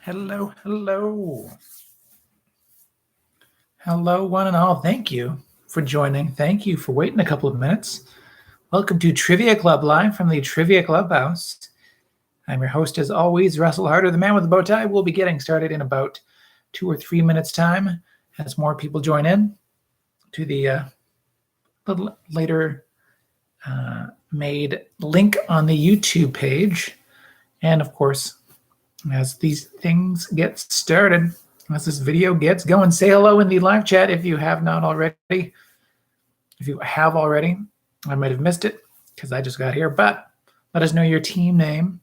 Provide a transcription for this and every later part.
Hello, hello. Hello, one and all. Thank you for joining. Thank you for waiting a couple of minutes. Welcome to Trivia Club live from the Trivia Clubhouse. I'm your host, as always, Russel Harder, the man with the bow tie. We'll be getting started in about 2 or 3 minutes' time as more people join in to the little later made link on the YouTube page. And of course, as these things get started, as this video gets going, say hello in the live chat if you have not already. If you have already, I might have missed it because I just got here, but let us know your team name.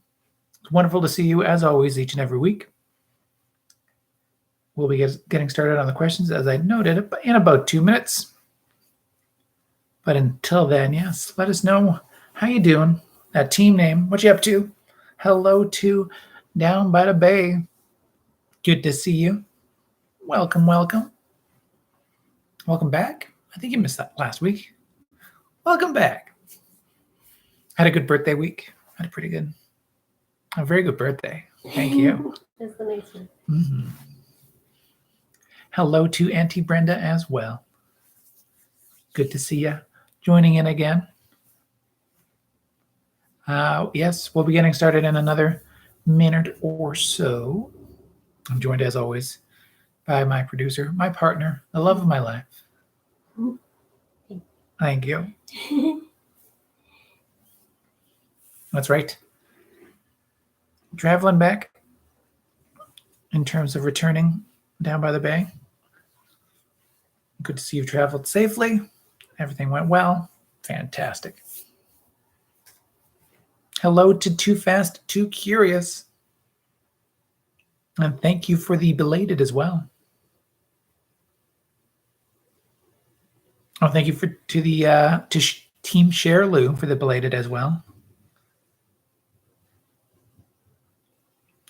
It's wonderful to see you, as always, each and every week. We'll be getting started on the questions, as I noted, in about 2 minutes. But until then, yes, let us know how you doing, that team name, what you up to. Hello to Down by the Bay. Good to see you. Welcome, welcome. Welcome back. I think you missed that last week. Welcome back. Had a good birthday week. Had a very good birthday. Thank you. That's the nice one. Mm-hmm. Hello to Auntie Brenda as well. Good to see you joining in again. Yes, we'll be getting started in another minute or so. I'm joined, as always, by my producer, my partner, the love of my life. Thank you. That's right. Traveling back in terms of returning down by the bay. Good to see you traveled safely. Everything went well. Fantastic. Hello to Too Fast, Too Curious. And thank you for the belated as well. Oh, thank you to Team Sherloo for the belated as well.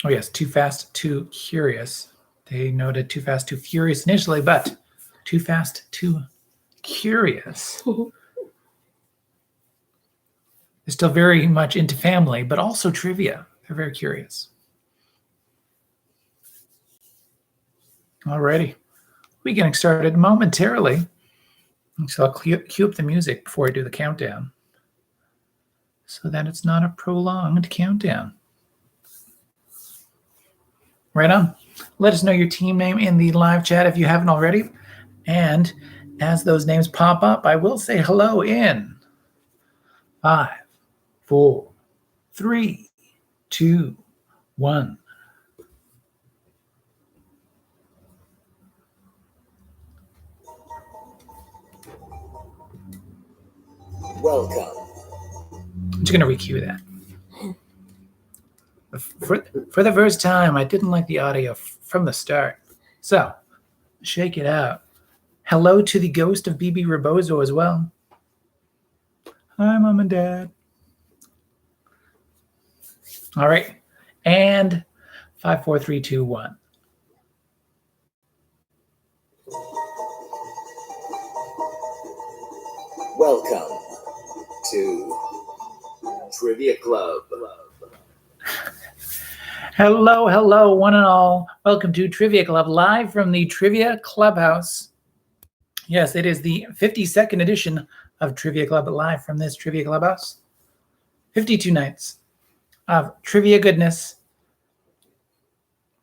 Oh yes, Too Fast, Too Curious. They noted Too Fast, Too Furious initially, but Too Fast, Too Curious. They're still very much into family, but also trivia. They're very curious. Alrighty, we're getting started momentarily. So I'll cue up the music before I do the countdown so that it's not a prolonged countdown. Right on. Let us know your team name in the live chat if you haven't already. And as those names pop up, I will say hello in 5, 4, 3, 2, 1. Welcome. I'm just going to recue that. For the first time, I didn't like the audio from the start. So, shake it out. Hello to the ghost of BB Rebozo as well. Hi, Mom and Dad. All right. And 5, 4, 3, 2, 1. Welcome to Trivia Club. Hello, hello, one and all. Welcome to Trivia Club, live from the Trivia Clubhouse. Yes, it is the 52nd edition of Trivia Club, live from this Trivia Clubhouse. 52 nights of trivia goodness,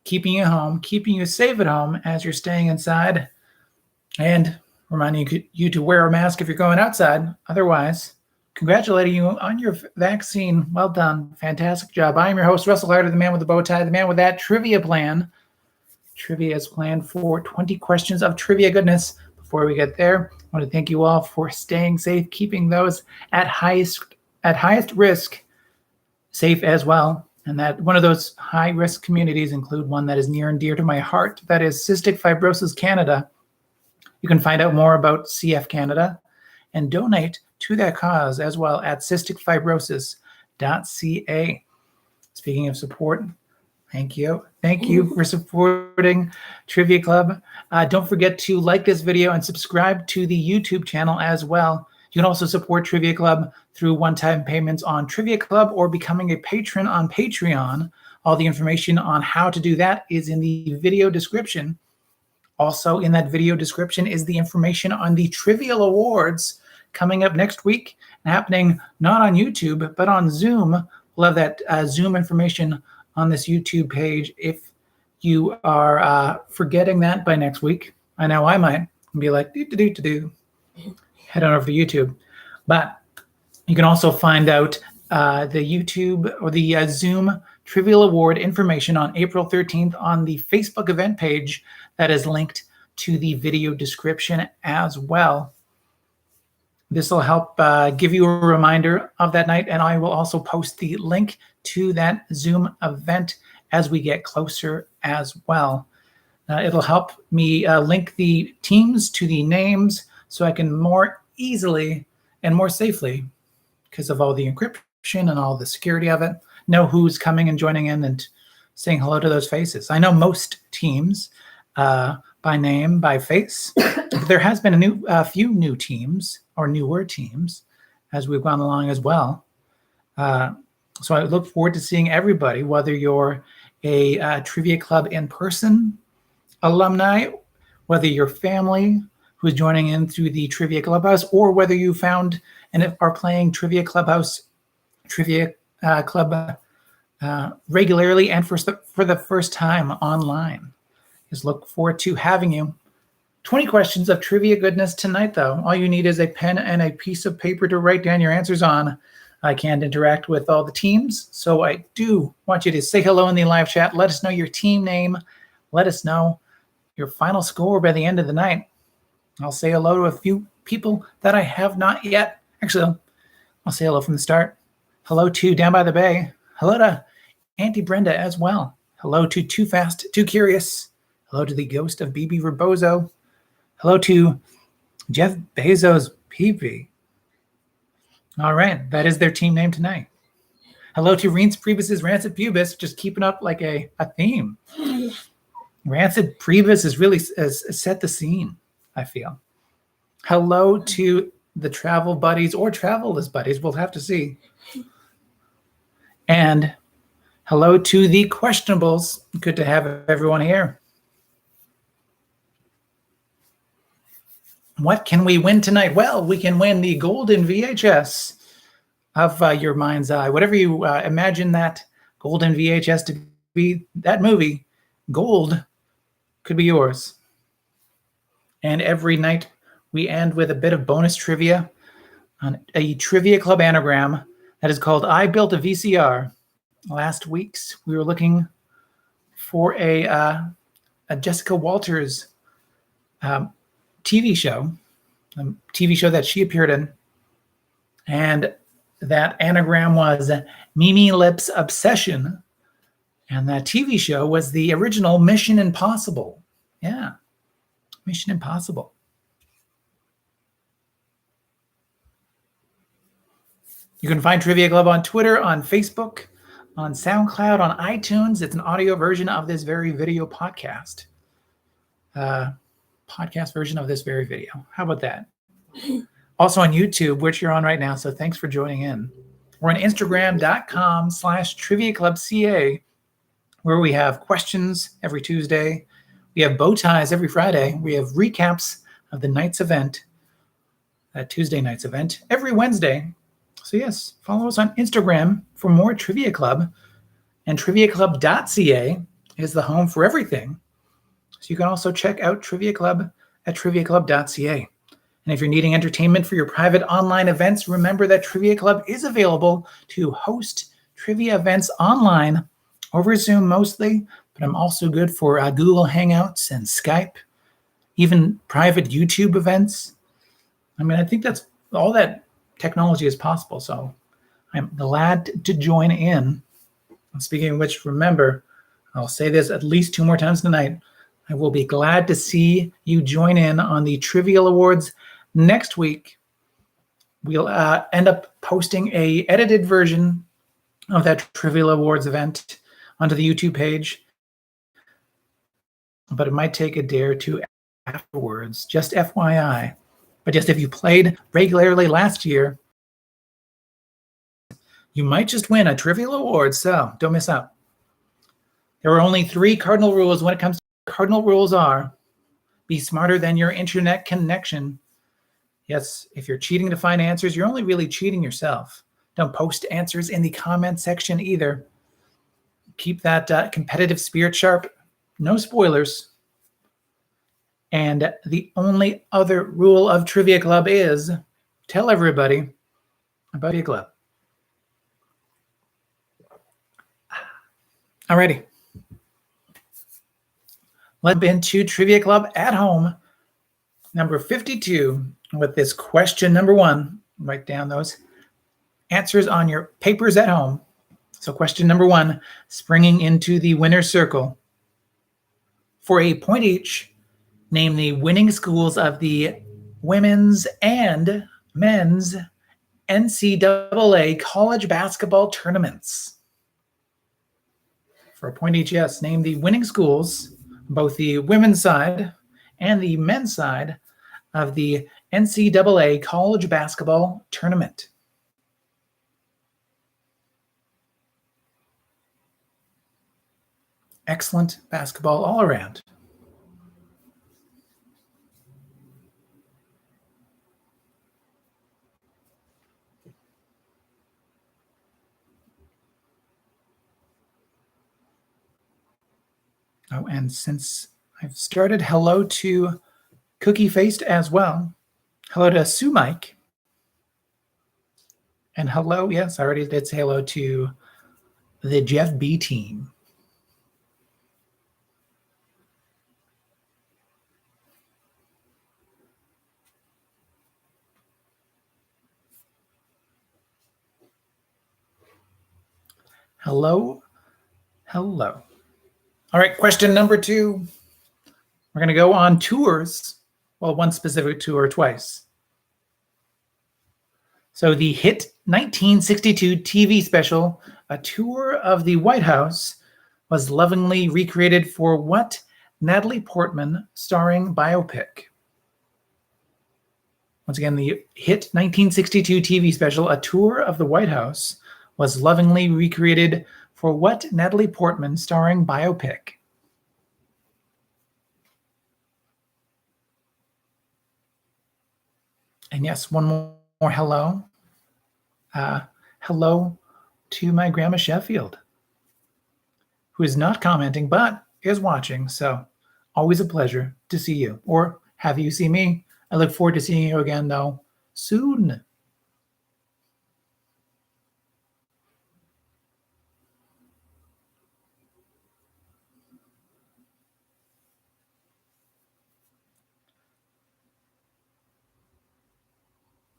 keeping you home, keeping you safe at home as you're staying inside, and reminding you to wear a mask if you're going outside. Otherwise, congratulating you on your vaccine. Well done. Fantastic job. I am your host, Russel Harder, the man with the bow tie, the man with that trivia plan. Trivia is planned for 20 questions of trivia goodness. Before we get there, I want to thank you all for staying safe, keeping those at highest risk safe as well. And that one of those high-risk communities include one that is near and dear to my heart. That is Cystic Fibrosis Canada. You can find out more about CF Canada and donate to that cause as well at cysticfibrosis.ca. Speaking of support, thank you. Thank you for supporting Trivia Club. Don't forget to like this video and subscribe to the YouTube channel as well. You can also support Trivia Club through one-time payments on Trivia Club or becoming a patron on Patreon. All the information on how to do that is in the video description. Also in that video description is the information on the Trivial Awards coming up next week, happening not on YouTube, but on Zoom. We'll have that Zoom information on this YouTube page if you are forgetting that by next week. I know I might be like, head on over to YouTube. But you can also find out the YouTube or the Zoom Trivial Award information on April 13th on the Facebook event page that is linked to the video description as well. This will help give you a reminder of that night, and I will also post the link to that Zoom event as we get closer as well. It'll help me link the teams to the names so I can more easily and more safely, because of all the encryption and all the security of it, know who's coming and joining in and saying hello to those faces. I know most teams by name, by face. There has been a few new teams or newer teams as we've gone along as well. So I look forward to seeing everybody, whether you're a Trivia Club in-person alumni, whether you're family who's joining in through the Trivia Clubhouse, or whether you found and are playing Trivia Clubhouse, Trivia Club regularly and for the first time online. Just look forward to having you. 20 questions of trivia goodness tonight, though. All you need is a pen and a piece of paper to write down your answers on. I can't interact with all the teams, so I do want you to say hello in the live chat. Let us know your team name. Let us know your final score by the end of the night. I'll say hello to a few people that I have not yet. Actually, I'll say hello from the start. Hello to Down by the Bay. Hello to Auntie Brenda as well. Hello to Too Fast, Too Curious. Hello to the ghost of BB Rebozo. Hello to Jeff Bezos PP. All right, that is their team name tonight. Hello to Reince Priebus's Rancid Pubis, just keeping up like a theme. Rancid Priebus has really set the scene, I feel. Hello to the travel buddies or travel-less buddies, we'll have to see. And hello to the questionables. Good to have everyone here. What can we win tonight? Well, we can win the golden VHS of your mind's eye. Whatever you imagine that golden VHS to be, that movie, gold could be yours. And every night we end with a bit of bonus trivia on a Trivia Club anagram that is called I Built a VCR. Last week's we were looking for a Jessica Walters TV show, a TV show that she appeared in. And that anagram was Mimi Lip's Obsession. And that TV show was the original Mission Impossible. Yeah, Mission Impossible. You can find Trivia Club on Twitter, on Facebook, on Soundcloud, on iTunes. It's an audio version of this very video podcast. Podcast version of this very video. How about that? Also on YouTube, which you're on right now, so thanks for joining in. We're on Instagram.com/TriviaClubCA, where we have questions every Tuesday. We have bow ties every Friday. We have recaps of the night's event, that Tuesday night's event, every Wednesday. So yes, follow us on Instagram for more Trivia Club. And TriviaClub.ca is the home for everything. So you can also check out Trivia Club at TriviaClub.ca. And if you're needing entertainment for your private online events, remember that Trivia Club is available to host trivia events online over Zoom mostly, but I'm also good for Google Hangouts and Skype, even private YouTube events. I mean, I think that's all that technology is possible, so I'm glad to join in. And speaking of which, remember, I'll say this at least 2 more times tonight. I will be glad to see you join in on the Trivial Awards next week. We'll end up posting a edited version of that Trivial Awards event onto the YouTube page, but it might take a day or two afterwards. Just FYI, But just if you played regularly last year, you might just win a trivial award, so don't miss out. There are only 3 cardinal rules when it comes to cardinal rules are: be smarter than your internet connection. Yes, if you're cheating to find answers, you're only really cheating yourself. Don't post answers in the comment section either. Keep that competitive spirit sharp. No spoilers. And the only other rule of Trivia Club is tell everybody about your club. Alrighty. Let's jump into Trivia Club at Home, number 52, with this question number 1. Write down those answers on your papers at home. So question number 1, springing into the winner's circle. For a point each, name the winning schools of the women's and men's NCAA college basketball tournaments. For a point each, yes, name the winning schools, both the women's side and the men's side of the NCAA college basketball tournament. Excellent basketball all around. Oh, and since I've started, hello to Cookie Faced as well. Hello to Sue Mike. And hello, yes, I already did say hello to the Jeff B team. Hello, hello. All right, question number 2. We're going to go on tours. Well, one specific tour twice. So the hit 1962 TV special, A Tour of the White House, was lovingly recreated for what Natalie Portman starring biopic? Once again, the hit 1962 TV special, A Tour of the White House, was lovingly recreated for what Natalie Portman starring biopic? And yes, one more hello. Hello to my grandma Sheffield, who is not commenting but is watching. So always a pleasure to see you or have you see me. I look forward to seeing you again, though, soon.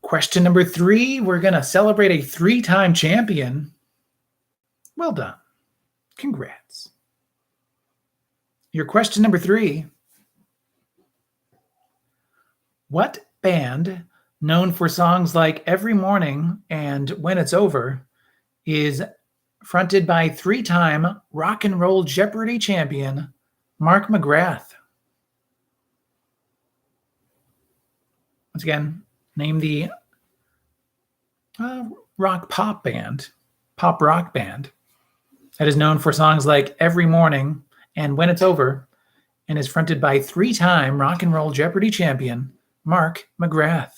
Question number 3, we're going to celebrate a 3-time champion. Well done. Congrats. Your question number 3. What band, known for songs like Every Morning and When It's Over, is fronted by 3-time Rock and Roll Jeopardy champion Mark McGrath? Once again, name the pop rock band that is known for songs like Every Morning and When It's Over and is fronted by 3-time Rock and Roll Jeopardy champion Mark McGrath.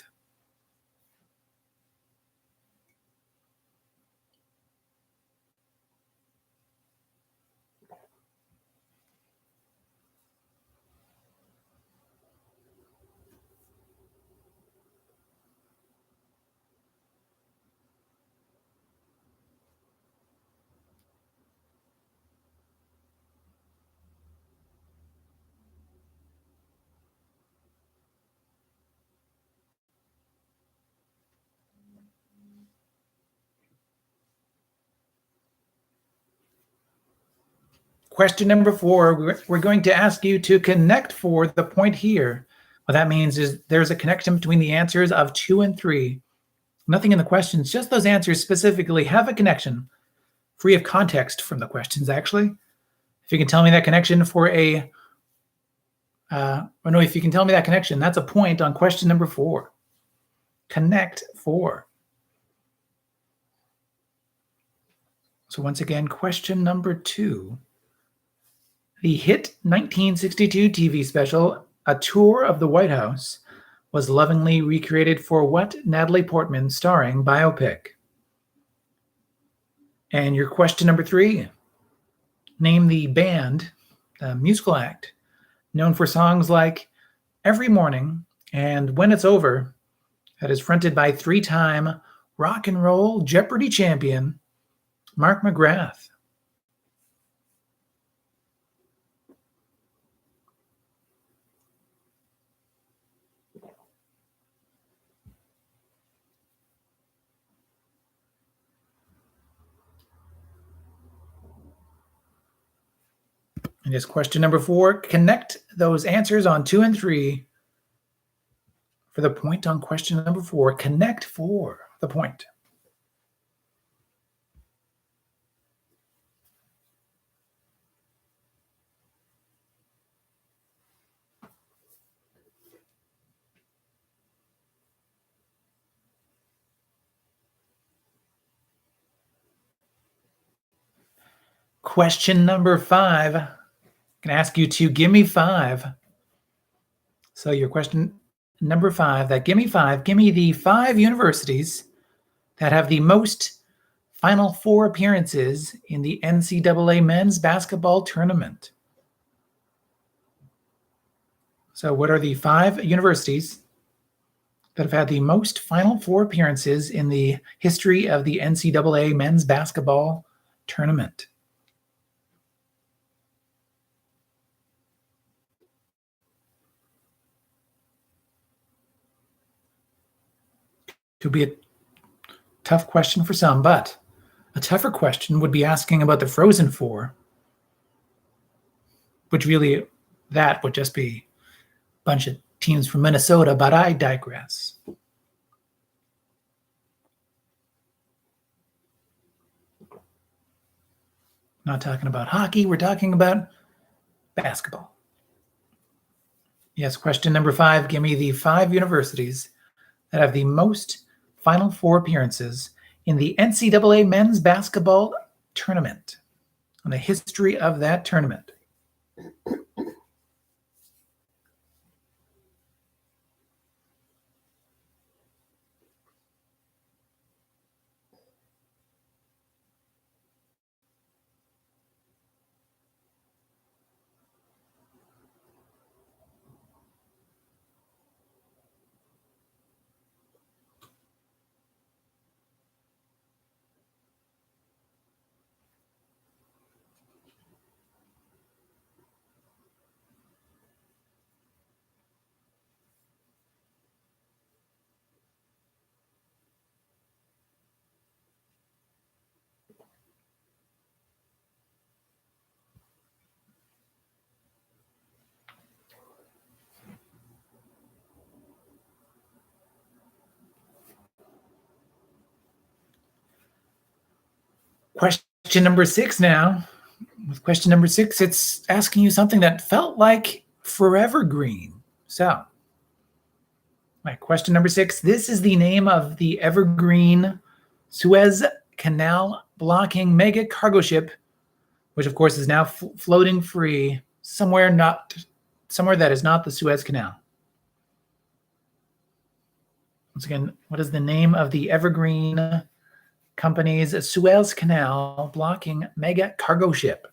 Question number 4, we're going to ask you to connect for the point here. What that means is there's a connection between the answers of 2 and 3. Nothing in the questions, just those answers specifically have a connection, free of context from the questions, actually. If you can tell me that connection for if you can tell me that connection, that's a point on question number 4. Connect 4. So once again, question number 2. The hit 1962 TV special, A Tour of the White House, was lovingly recreated for what Natalie Portman starring biopic? And your question number 3, name the band, the musical act, known for songs like Every Morning and When It's Over, that is fronted by 3-time rock and roll Jeopardy champion Mark McGrath. And just question number 4, connect those answers on 2 and 3 for the point on question number 4. Connect 4, the point. Question number 5. I'm going to ask you to give me 5. So your question number 5, that give me 5, give me the 5 universities that have the most Final Four appearances in the NCAA men's basketball tournament. So what are the 5 universities that have had the most Final Four appearances in the history of the NCAA men's basketball tournament? Could be a tough question for some, but a tougher question would be asking about the Frozen Four, which really, that would just be a bunch of teams from Minnesota, but I digress. Not talking about hockey, we're talking about basketball. Yes, question number 5, give me the 5 universities that have the most Final Four appearances in the NCAA men's basketball tournament, on the history of that tournament. Question number 6 now. With question number 6, it's asking you something that felt like forever green. So, my question number 6, this is the name of the evergreen Suez Canal blocking mega cargo ship, which of course is now floating free somewhere that is not the Suez Canal. Once again, what is the name of the evergreen company's Suez Canal blocking mega cargo ship?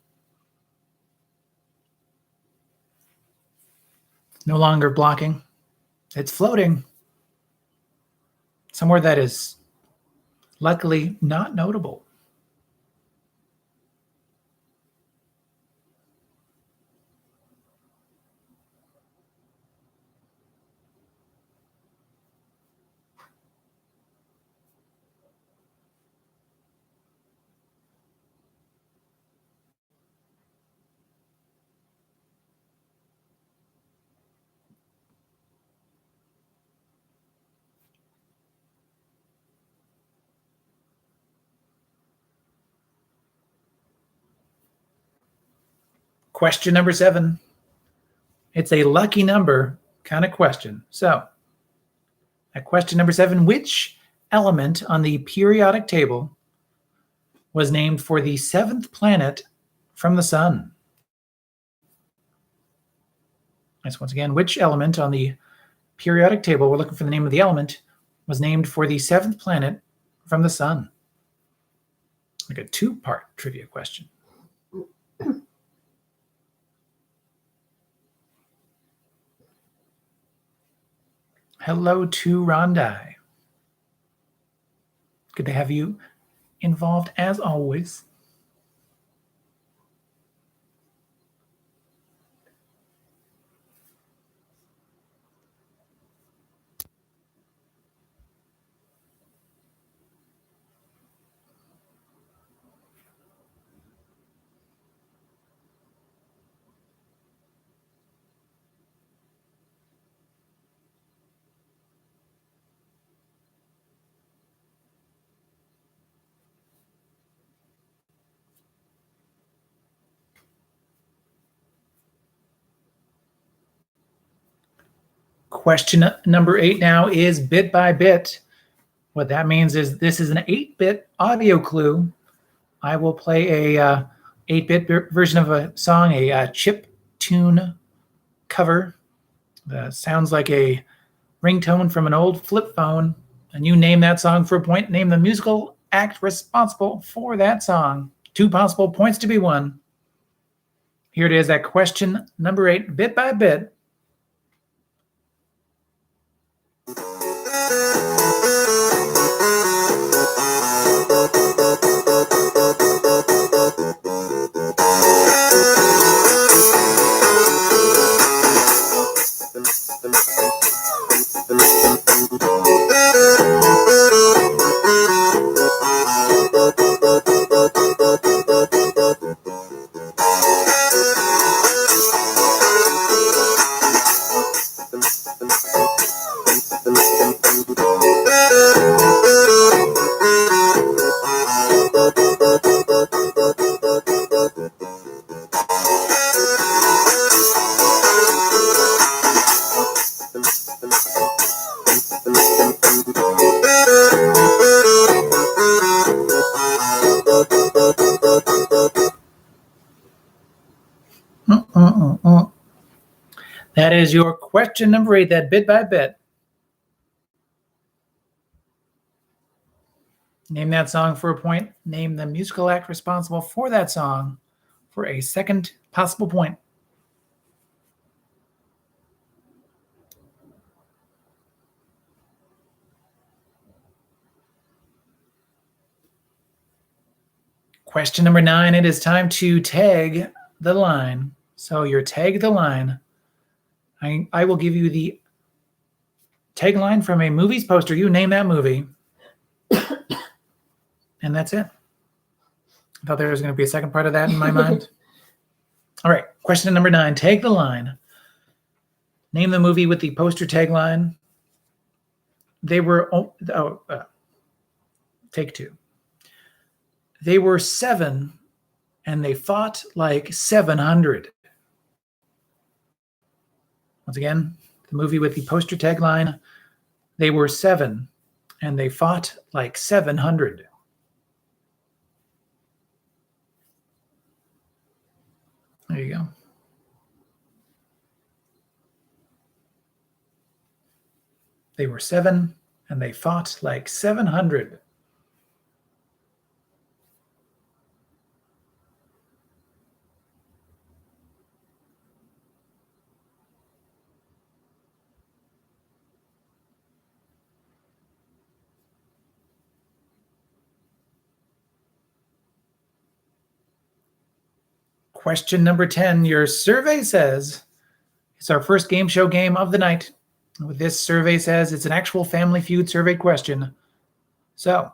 No longer blocking. It's floating somewhere that is luckily not notable. Question number 7. It's a lucky number kind of question. So, At question number 7, which element on the periodic table was named for the 7th planet from the sun? Yes, once again, which element on the periodic table, we're looking for the name of the element, was named for the 7th planet from the sun? Like a 2-part trivia question. Hello to Rondai. Good to have you involved as always. Question number 8 now is bit by bit. What that means is this is an 8-bit audio clue. I will play a 8-bit version of a song, a chip tune cover. Sounds like a ringtone from an old flip phone. And you name that song for a point. Name the musical act responsible for that song. 2 possible points to be won. Here it is at question number 8, bit by bit. That is your question number 8, that bit by bit. Name that song for a point. Name the musical act responsible for that song for a second possible point. Question number 9, it is time to tag the line. So your tag the line. I will give you the tagline from a movie's poster. You name that movie. And that's it. I thought there was going to be a second part of that in my mind. All right, question number 9, tag the line. Name the movie with the poster tagline. They were, take 2. They were 7 and they fought like 700. Once again, the movie with the poster tagline, they were 7 and they fought like 700. There you go. They were 7 and they fought like 700. Question number 10, your survey says, it's our first game show game of the night. This survey says it's an actual Family Feud survey question. So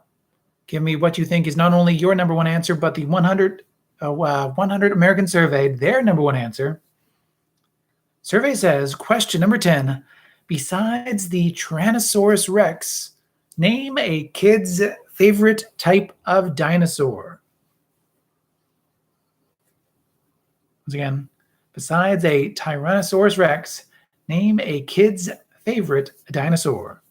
give me what you think is not only your number 1 answer, but the 100 American surveyed, their number 1 answer. Survey says, question number 10, besides the Tyrannosaurus Rex, name a kid's favorite type of dinosaur. Once again, besides a Tyrannosaurus Rex, name a kid's favorite dinosaur.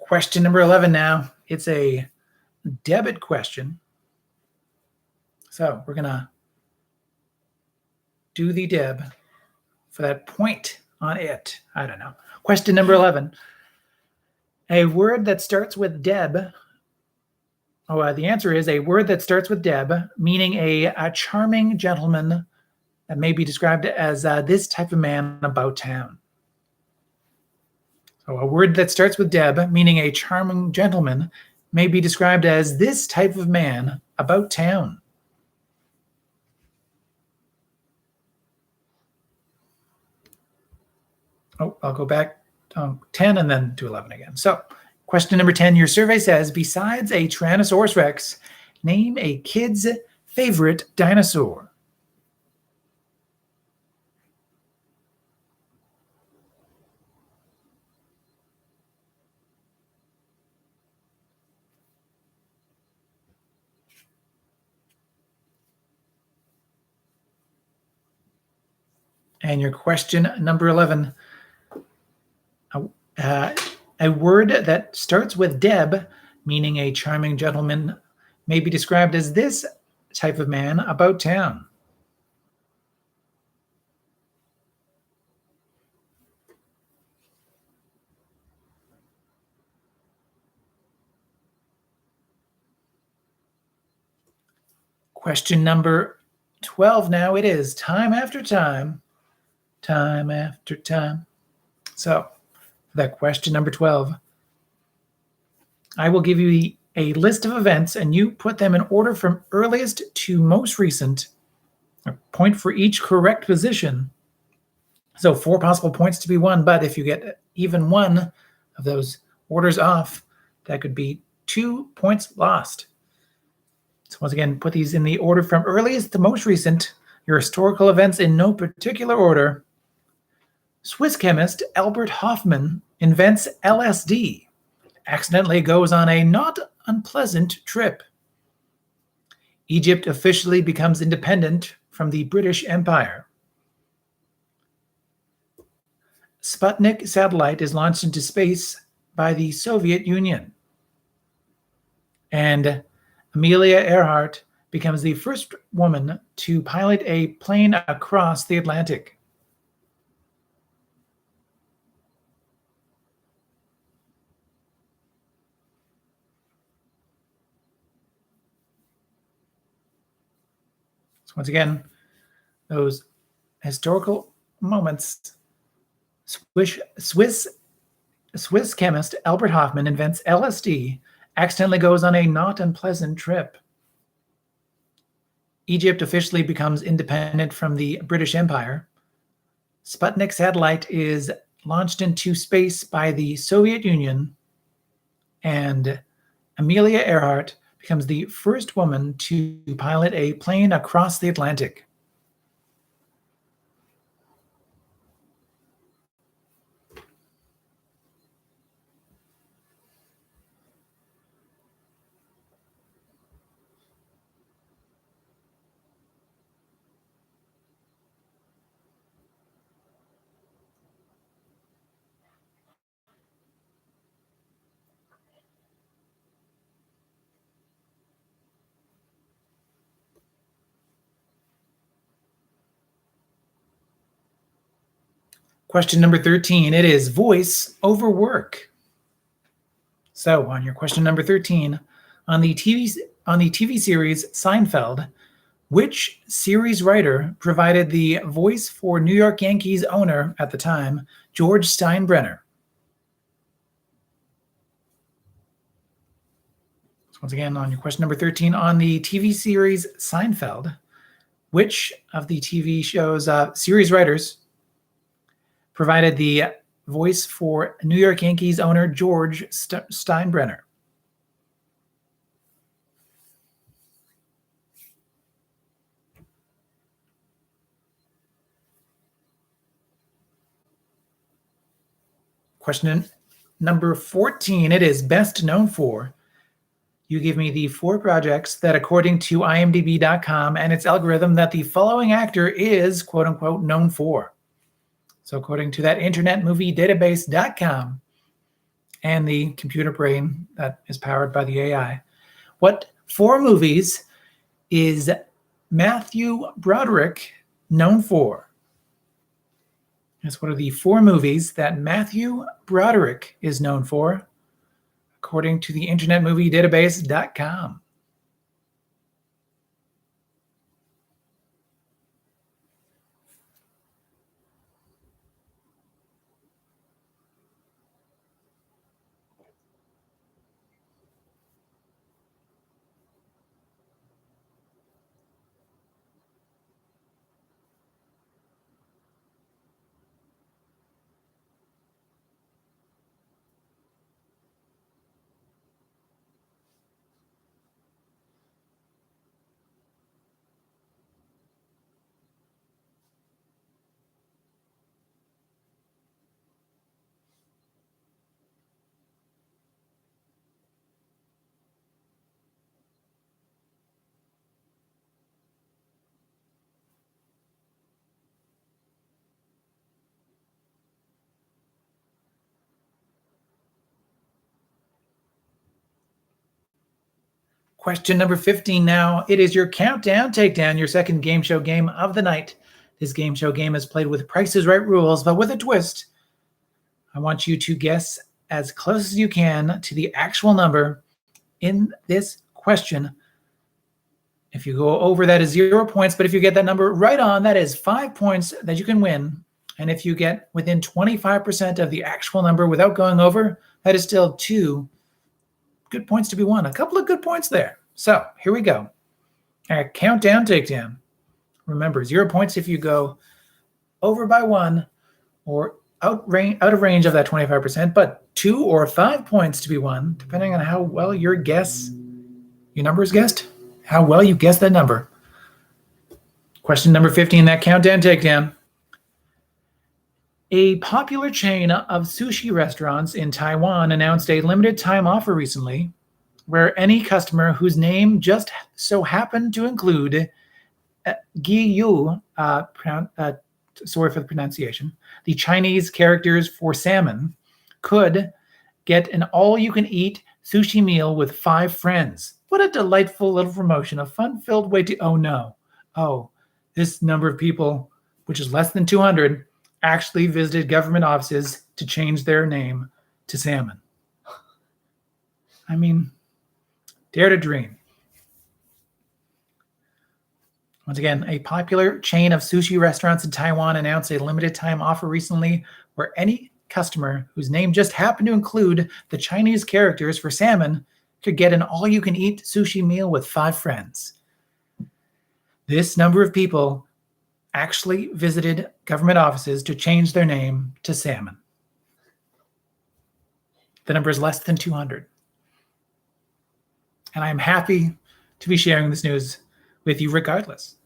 Question number 11 now. It's a debit question. So we're going to do the deb for that point on it. I don't know. Question number 11. A word that starts with deb. The answer is a word that starts with deb, meaning a charming gentleman that may be described as this type of man about town. So a word that starts with deb, meaning a charming gentleman, may be described as this type of man about town. I'll go back to 10 and then to 11 again. So question number 10, your survey says, besides a Tyrannosaurus Rex, name a kid's favorite dinosaur. And your question number 11, a word that starts with deb, meaning a charming gentleman, may be described as this type of man about town. Question number 12 now. It is time after time, time after time. So for that question number 12, I will give you a list of events and you put them in order from earliest to most recent, a point for each correct position. So 4 possible points to be won, but if you get even one of those orders off, that could be 2 points lost. So once again, put these in the order from earliest to most recent, your historical events in no particular order. Swiss chemist Albert Hofmann invents LSD, accidentally goes on a not unpleasant trip. Egypt officially becomes independent from the British Empire. Sputnik satellite is launched into space by the Soviet Union. And Amelia Earhart becomes the first woman to pilot a plane across the Atlantic. So once again, those historical moments. Swiss chemist Albert Hofmann invents LSD, accidentally goes on a not unpleasant trip. Egypt officially becomes independent from the British Empire. Sputnik satellite is launched into space by the Soviet Union. And Amelia Earhart becomes the first woman to pilot a plane across the Atlantic. Question number 13, it is voice over work. So on your question number 13, on the TV series Seinfeld, which series writer provided the voice for New York Yankees owner at the time, George Steinbrenner? So once again, on your question number 13, on the TV series Seinfeld, which of the TV show's series writers provided the voice for New York Yankees owner George Steinbrenner? Question number 14, it is best known for. You give me the 4 projects that, according to IMDb.com and its algorithm, that the following actor is, quote unquote, known for. So according to that Internet Movie Database.com, and the computer brain that is powered by the AI. What 4 movies is Matthew Broderick known for? Yes, what are the 4 movies that Matthew Broderick is known for, according to the InternetMovieDatabase.com? Question number 15 now. It is your countdown takedown, your second game show game of the night. This game show game is played with Price is Right rules, but with a twist. I want you to guess as close as you can to the actual number in this question. If you go over, that is 0 points, but if you get that number right on, that is 5 points that you can win. And if you get within 25% of the actual number without going over, that is still 2 good points to be won. A couple of good points there. So here we go. All right, countdown, takedown. Remember, 0 points if you go over by 1 or out of range of that 25%, but 2 or 5 points to be won, depending on how well your number is guessed, how well you guessed that number. Question number 15, that countdown, takedown. A popular chain of sushi restaurants in Taiwan announced a limited time offer recently where any customer whose name just so happened to include Giyu, sorry for the pronunciation, the Chinese characters for salmon, could get an all-you-can-eat sushi meal with 5 friends. What a delightful little promotion, a fun-filled way to, oh no, this number of people, which is less than 200, actually visited government offices to change their name to salmon. I mean, dare to dream. Once again, a popular chain of sushi restaurants in Taiwan announced a limited time offer recently where any customer whose name just happened to include the Chinese characters for salmon could get an all-you-can-eat sushi meal with 5 friends. This number of people actually visited government offices to change their name to salmon. The number is less than 200. And I'm happy to be sharing this news with you regardless.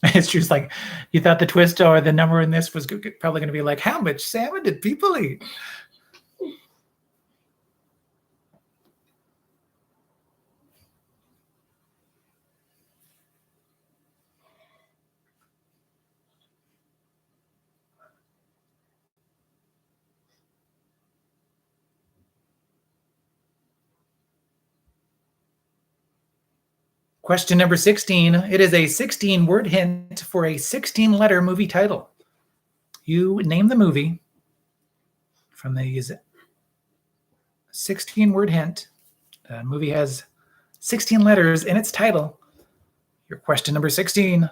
It's just like you thought the twist or the number in this was probably going to be like, how much salmon did people eat? Question number 16. It is a 16-word hint for a 16-letter movie title. You name the movie from these 16-word hint. The movie has 16 letters in its title. Your question number 16.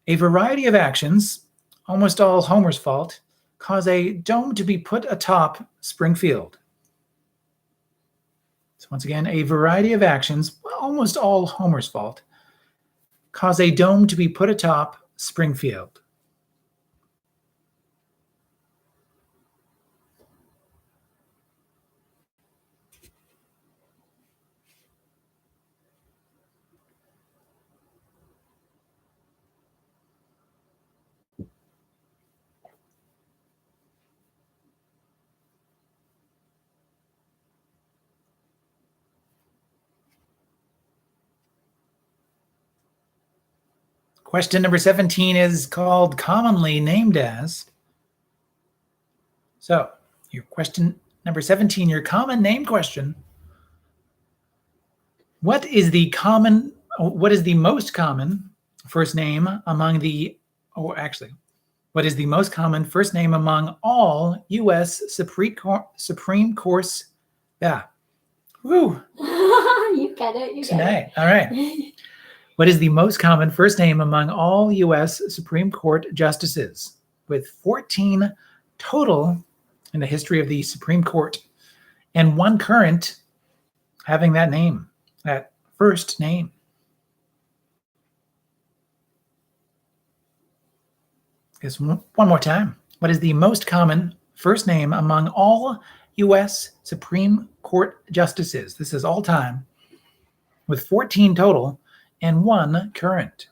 A variety of actions, almost all Homer's fault, cause a dome to be put atop Springfield. So once again, a variety of actions, almost all Homer's fault, cause a dome to be put atop Springfield. Question number 17 is called commonly named as. So, your question number 17, your common name question. What is the most common first name among what is the most common first name among all U.S. Supreme Court? Yeah. Woo. You get it. Tonight. All right. What is the most common first name among all U.S. Supreme Court justices, with 14 total in the history of the Supreme Court, and one current having that name, that first name? Just one more time. What is the most common first name among all U.S. Supreme Court justices? This is all time, with 14 total and one current.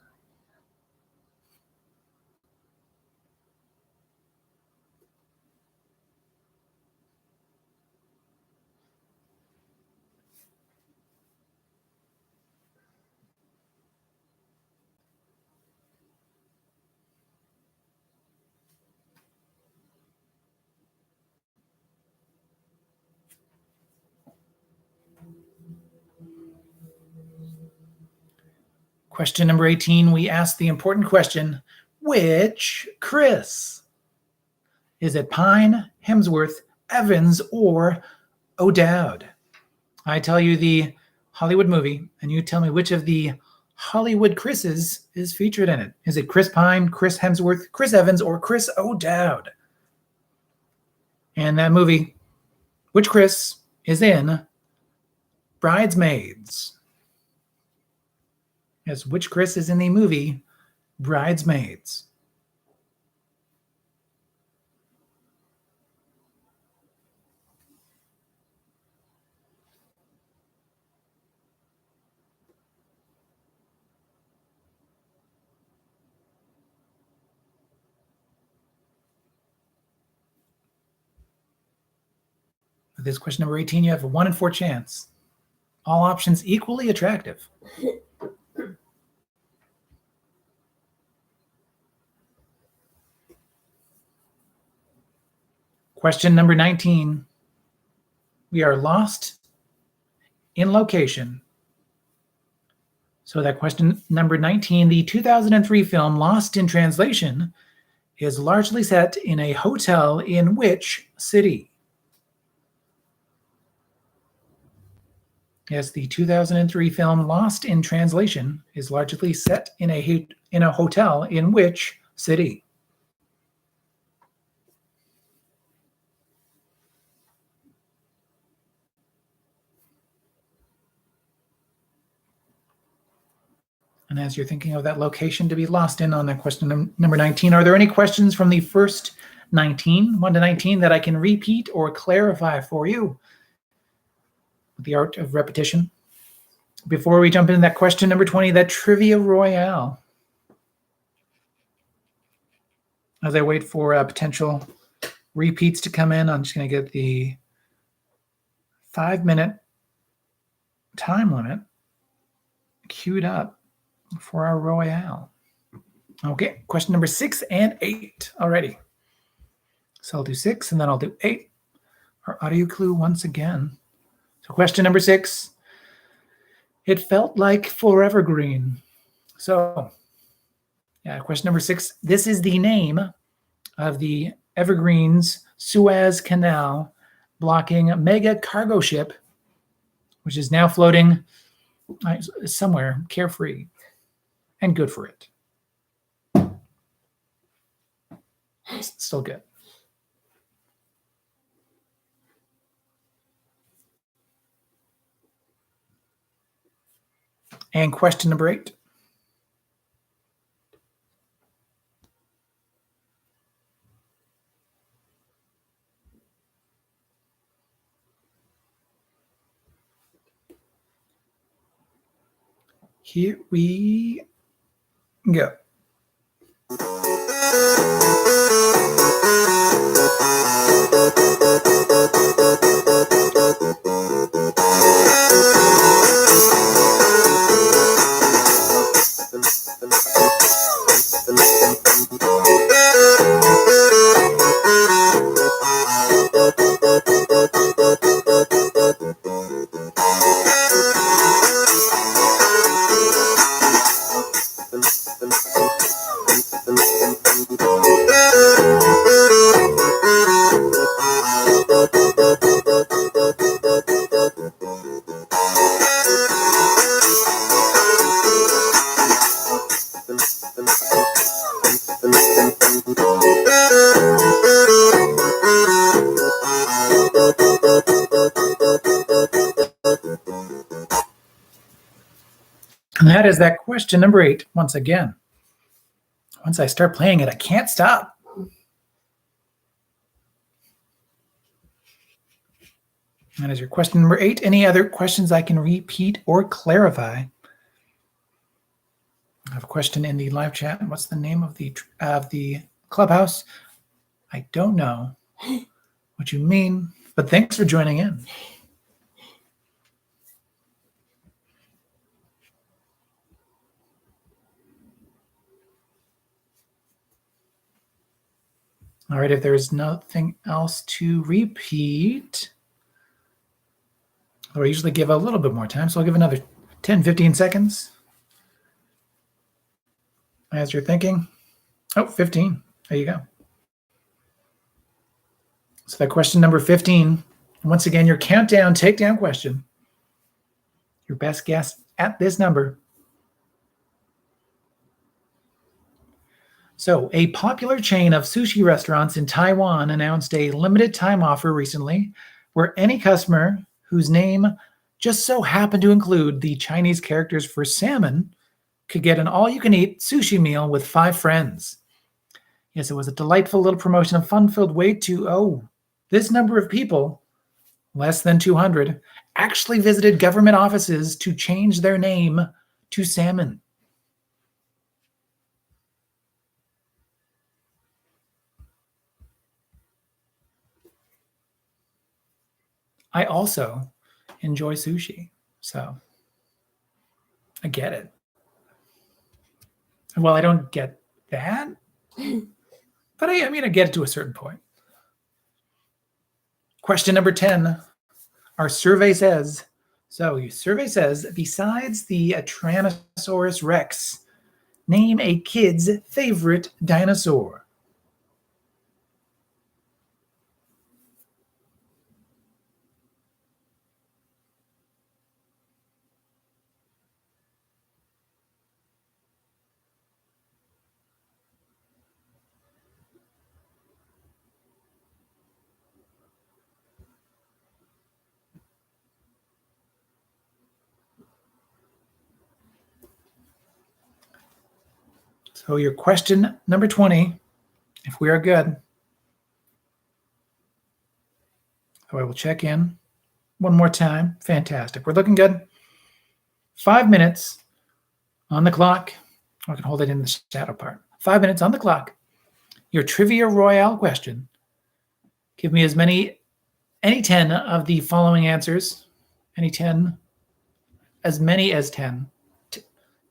Question number 18, we ask the important question, which Chris? Is it Pine, Hemsworth, Evans, or O'Dowd? I tell you the Hollywood movie, and you tell me which of the Hollywood Chris's is featured in it. Is it Chris Pine, Chris Hemsworth, Chris Evans, or Chris O'Dowd? And that movie, which Chris is in Bridesmaids? Yes, which Chris is in the movie Bridesmaids? With this question number 18, you have a 1 in 4 chance. All options equally attractive. Question number 19. We are lost in location. So that question number 19, the 2003 film Lost in Translation is largely set in a hotel in which city? Yes, the 2003 film Lost in Translation is largely set in a hotel in which city? And as you're thinking of that location to be lost in on that question number 19, are there any questions from the first 19, 1 to 19, that I can repeat or clarify for you? The art of repetition. Before we jump into that question number 20, that Trivia Royale. As I wait for potential repeats to come in, I'm just going to get the 5-minute time limit queued up for our Royale. Okay, question number 6 and 8 already. So I'll do 6 and then I'll do 8. Our audio clue once again. So question number 6. It felt like forever green. So, yeah, question number 6. This is the name of the Evergreen's Suez Canal blocking mega cargo ship, which is now floating somewhere carefree and good for it. Still good. And question number 8. Here we go. And that is that question number 8. Once again, once I start playing it, I can't stop. That is your question number 8. Any other questions I can repeat or clarify? I have a question in the live chat. What's the name of the clubhouse? I don't know what you mean, but thanks for joining in. All right, if there's nothing else to repeat, I usually give a little bit more time, so I'll give another 10, 15 seconds as you're thinking. Oh, 15. There you go. So that question number 15, once again, your countdown takedown question. Your best guess at this number. So, a popular chain of sushi restaurants in Taiwan announced a limited time offer recently where any customer whose name just so happened to include the Chinese characters for salmon could get an all-you-can-eat sushi meal with 5 friends. Yes, it was a delightful little promotion, a fun-filled way to, this number of people, less than 200, actually visited government offices to change their name to salmon. I also enjoy sushi, so I get it. Well, I don't get that, but I get it to a certain point. Question number 10. Our survey says, besides the Tyrannosaurus Rex, name a kid's favorite dinosaur. So your question number 20, if we are good. So I will check in one more time. Fantastic. We're looking good. 5 minutes on the clock. I can hold it in the shadow part. 5 minutes on the clock. Your Trivia Royale question. Give me any 10 of the following answers. As many as 10.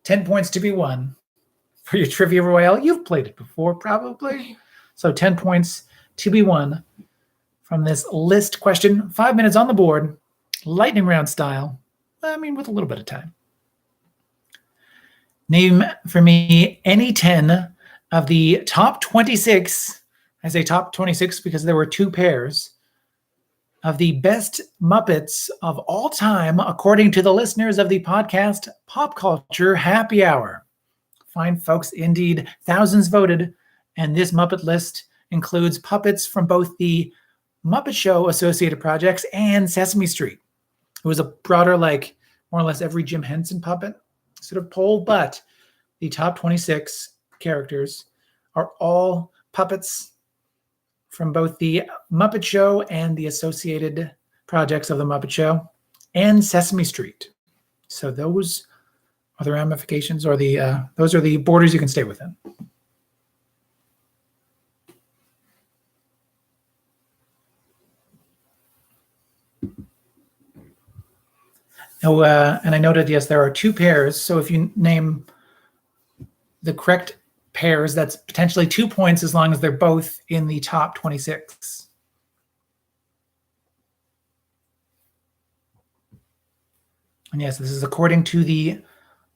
10 points to be won for your Trivia Royale. You've played it before, probably. So 10 points to be won from this list question. 5 minutes on the board, lightning round style. With a little bit of time. Name for me any 10 of the top 26. I say top 26 because there were 2 pairs of the best Muppets of all time, according to the listeners of the podcast Pop Culture Happy Hour. Fine folks, indeed. Thousands voted, and this Muppet list includes puppets from both the Muppet Show associated projects and Sesame Street. It was a broader, more or less every Jim Henson puppet sort of poll, but the top 26 characters are all puppets from both the Muppet Show and the associated projects of the Muppet Show and Sesame Street. So those are the ramifications, or those are the borders you can stay within. Oh, and I noted, yes, there are 2 pairs. So if you name the correct pairs, that's potentially 2 points as long as they're both in the top 26. And yes, this is according to the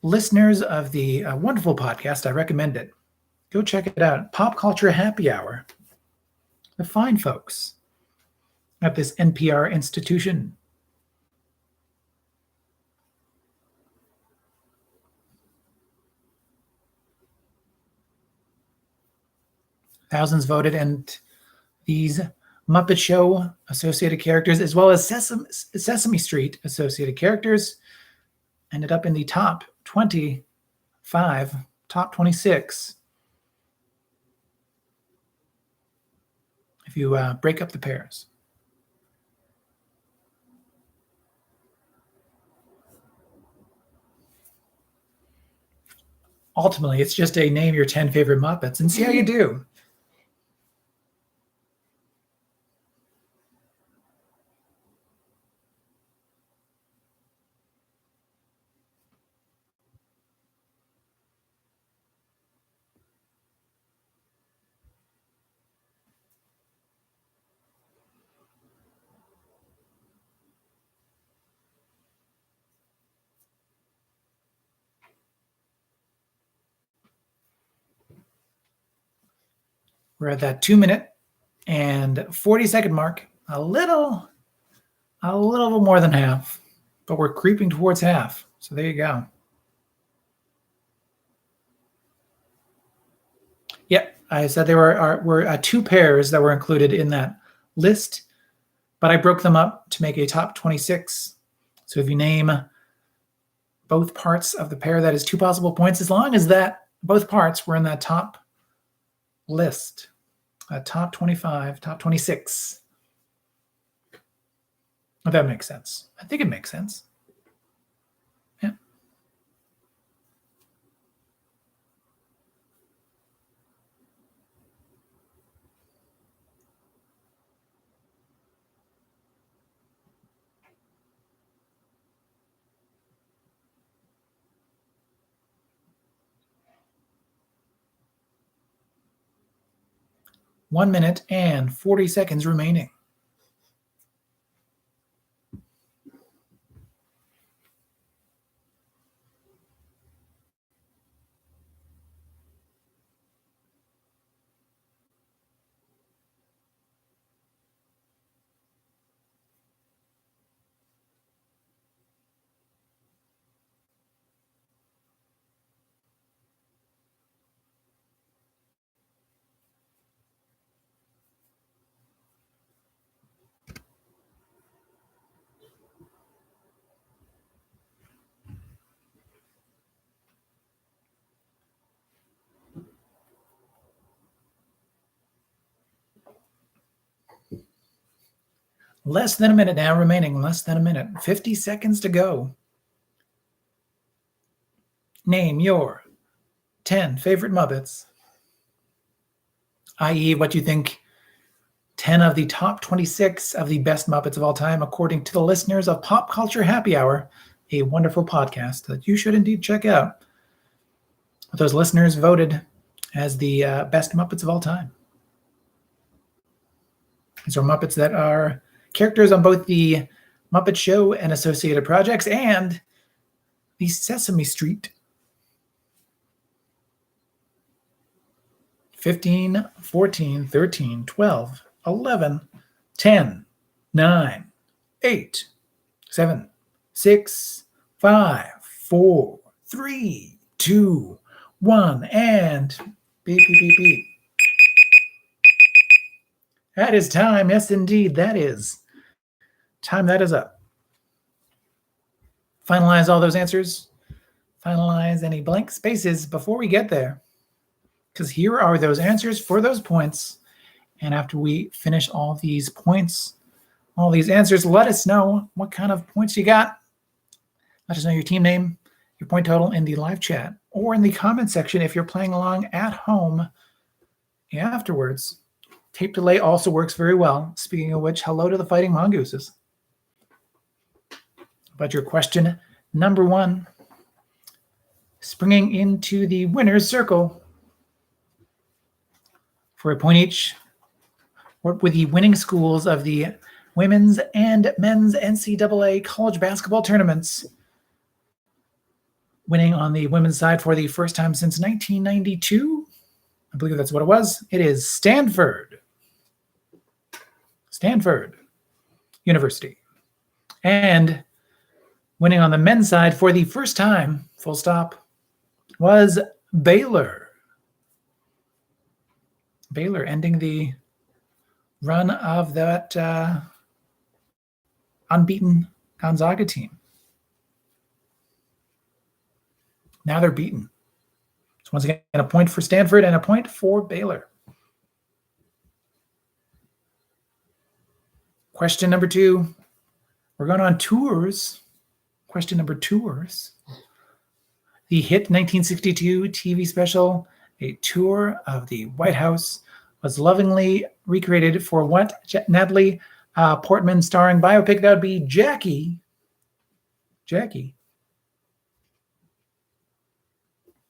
listeners of the wonderful podcast. I recommend it. Go check it out. Pop Culture Happy Hour. The fine folks at this NPR institution. Thousands voted, and these Muppet Show associated characters, as well as Sesame Street associated characters, ended up in the top 25, top 26. If you break up the pairs. Ultimately, it's just a name your 10 favorite Muppets and see how you do. We're at that 2 minute and 40-second mark. A little bit more than half, but we're creeping towards half. So there you go. Yep, I said there were 2 pairs that were included in that list, but I broke them up to make a top 26. So if you name both parts of the pair, that is 2 possible points, as long as that both parts were in that top list. Top 25, top 26. If that makes sense. I think it makes sense. Yeah. One minute and 40 seconds remaining. Less than a minute now remaining. Less than a minute. 50 seconds to go. Name your 10 favorite Muppets, i.e. what you think 10 of the top 26 of the best Muppets of all time, according to the listeners of Pop Culture Happy Hour, a wonderful podcast that you should indeed check out. Those listeners voted as the best Muppets of all time. These are Muppets that are characters on both the Muppet Show and associated projects and the Sesame Street. 15, 14, 13, 12, 11, 10, 9, 8, 7, 6, 5, 4, 3, 2, 1, and beep, beep, beep, beep. That is time. Yes, indeed, that is time. That is up. Finalize all those answers. Finalize any blank spaces before we get there. Because here are those answers for those points. And after we finish all these points, all these answers, let us know what kind of points you got. Let us know your team name, your point total in the live chat, or in the comment section if you're playing along at home afterwards. Tape delay also works very well. Speaking of which, hello to the Fighting Mongooses. But your question number 1, Springing into the winner's circle for a point each. What were the winning schools of the women's and men's NCAA college basketball tournaments? Winning on the women's side for the first time since 1992. I believe that's what it was. It is Stanford. Stanford University. And winning on the men's side for the first time, full stop, was Baylor. Baylor ending the run of that unbeaten Gonzaga team. Now they're beaten. So once again, a point for Stanford and a point for Baylor. Question number 2. We're going on tours. Question number 2. The hit 1962 TV special, A Tour of the White House, was lovingly recreated for what Natalie Portman starring biopic? That would be Jackie. Jackie.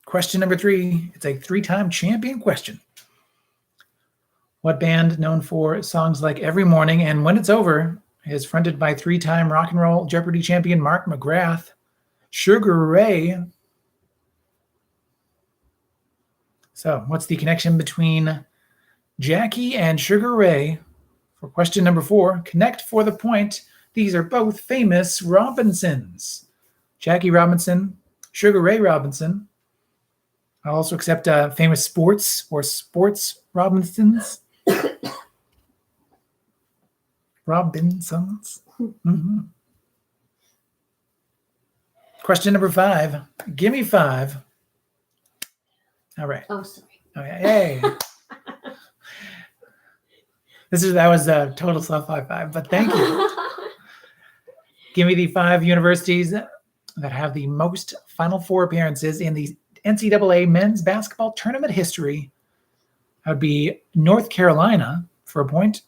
Question number 3. It's a 3-time champion question. What band known for songs like Every Morning and When It's Over is fronted by 3-time Rock and Roll Jeopardy champion Mark McGrath? Sugar Ray. So what's the connection between Jackie and Sugar Ray? For question number 4, connect for the point. These are both famous Robinsons. Jackie Robinson, Sugar Ray Robinson. I'll also accept famous sports or sports Robinsons. Robinsons. Mm-hmm. Question number 5. Give me 5. All right. Oh, sorry. Okay. Hey. That was a total self high five, but thank you. Give me the 5 universities that have the most Final Four appearances in the NCAA men's basketball tournament history. That would be North Carolina for a point,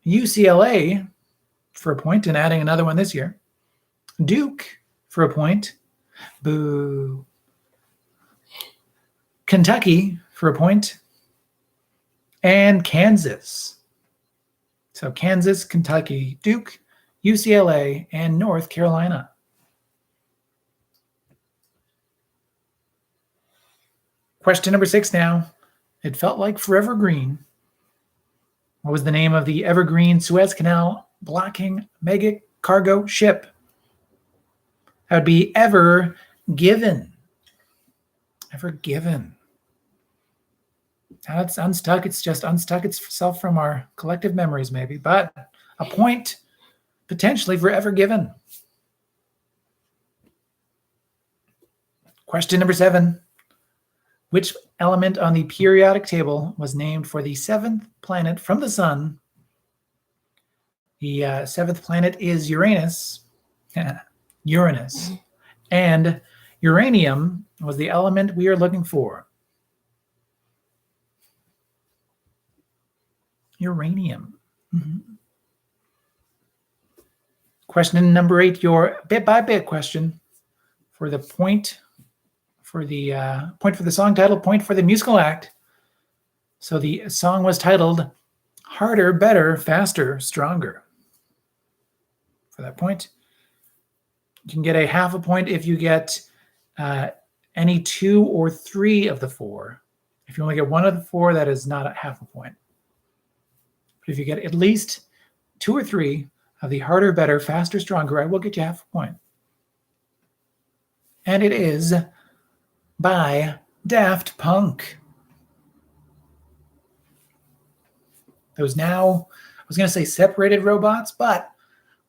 UCLA for a point, and adding another one this year, Duke for a point, boo, Kentucky for a point, and Kansas. So Kansas, Kentucky, Duke, UCLA, and North Carolina. Question number 6 now. It felt like forever green. What was the name of the evergreen Suez Canal blocking mega cargo ship? That would be Ever Given. Ever Given. Now it's unstuck. It's just unstuck itself from our collective memories, maybe. But a point potentially for Ever Given. Question number 7. Which element on the periodic table was named for the 7th planet from the sun? The 7th planet is Uranus. Uranus. And uranium was the element we are looking for. Uranium. Mm-hmm. Question number 8, your bit by bit question for the point. For the point for the song title, point for the musical act. So the song was titled Harder, Better, Faster, Stronger. For that point, you can get a half a point if you get any 2 or 3 of the 4. If you only get 1 of the 4, that is not a half a point. But if you get at least 2 or 3 of the Harder, Better, Faster, Stronger, I will get you half a point. And it is by Daft Punk. Those now, I was going to say separated robots, but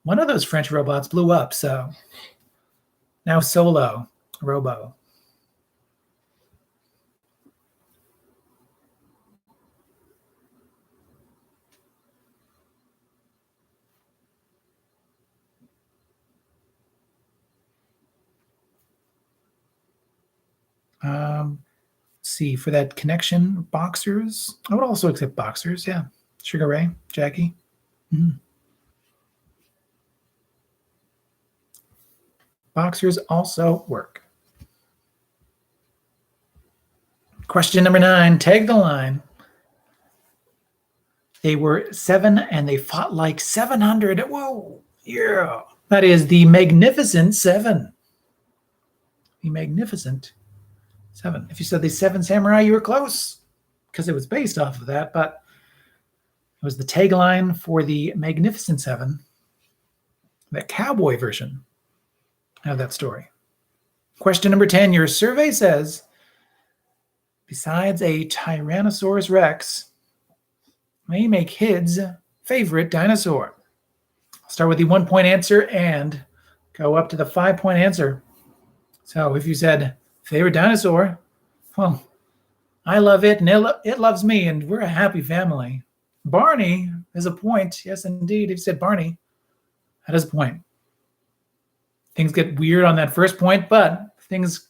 one of those French robots blew up, so now solo robo. Let's see, for that connection, Boxers. I would also accept Boxers, yeah. Sugar Ray, Jackie. Mm-hmm. Boxers also work. Question number 9, tag the line. They were 7 and they fought like 700. Whoa, yeah. That is the Magnificent 7. The Magnificent 7. If you said the 7 Samurai, you were close because it was based off of that, but it was the tagline for the Magnificent 7, the cowboy version of that story. Question number 10, your survey says, besides a Tyrannosaurus Rex, may make his favorite dinosaur. I'll start with the 1-point answer and go up to the 5-point answer. So if you said favorite dinosaur, well, I love it and it loves me and we're a happy family. Barney is a point. Yes, indeed. If you said Barney, that is a point. Things get weird on that first point, but things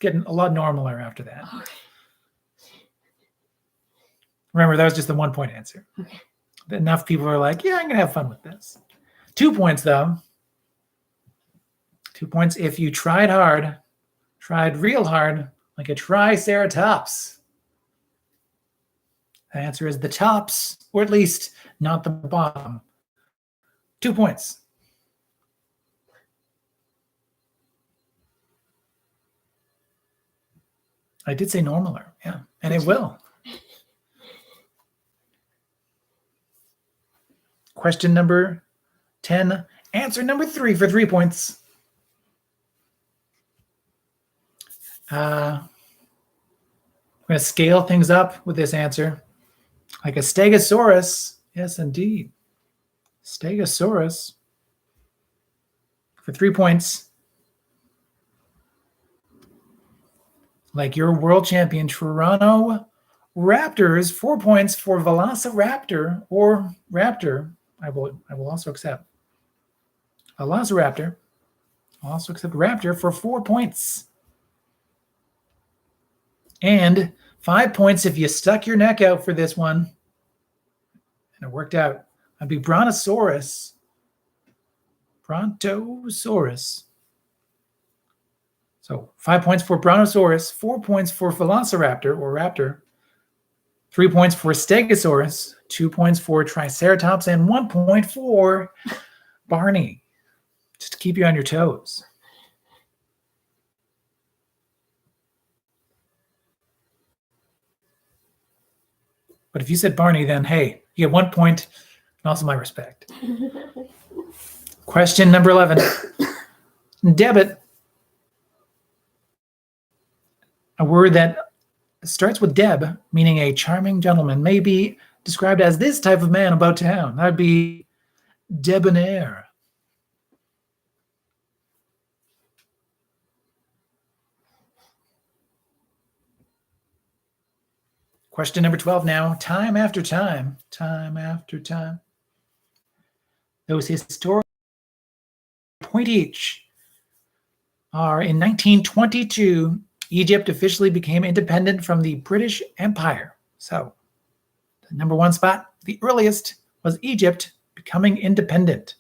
get a lot normaler after that. Okay. Remember, that was just the 1-point answer. Okay. Enough people are like, yeah, I'm going to have fun with this. 2 points, though. 2 points if you tried hard, tried real hard, like a triceratops. The answer is the tops, or at least not the bottom. 2 points. I did say normaler, yeah, and it will. Question number 10, answer number 3 for 3 points. I'm going to scale things up with this answer. Like a stegosaurus. Yes, indeed. Stegosaurus. For 3 points. Like your world champion, Toronto Raptors. 4 points for Velociraptor or Raptor. I will also accept Velociraptor. I'll also accept Raptor for 4 points. And 5 points if you stuck your neck out for this one. And it worked out. I'd be Brontosaurus. Brontosaurus. So 5 points for Brontosaurus, 4 points for Velociraptor or Raptor, 3 points for Stegosaurus, 2 points for Triceratops, and 1 point for Barney. Just to keep you on your toes. But if you said Barney, then hey, you get 1 point and also my respect. Question number 11. Debit. A word that starts with Deb, meaning a charming gentleman, may be described as this type of man about town. That would be debonair. Question number 12 now. Time after time. Those historical point each are in 1922, Egypt officially became independent from the British Empire. So the number 1 spot, the earliest, was Egypt becoming independent.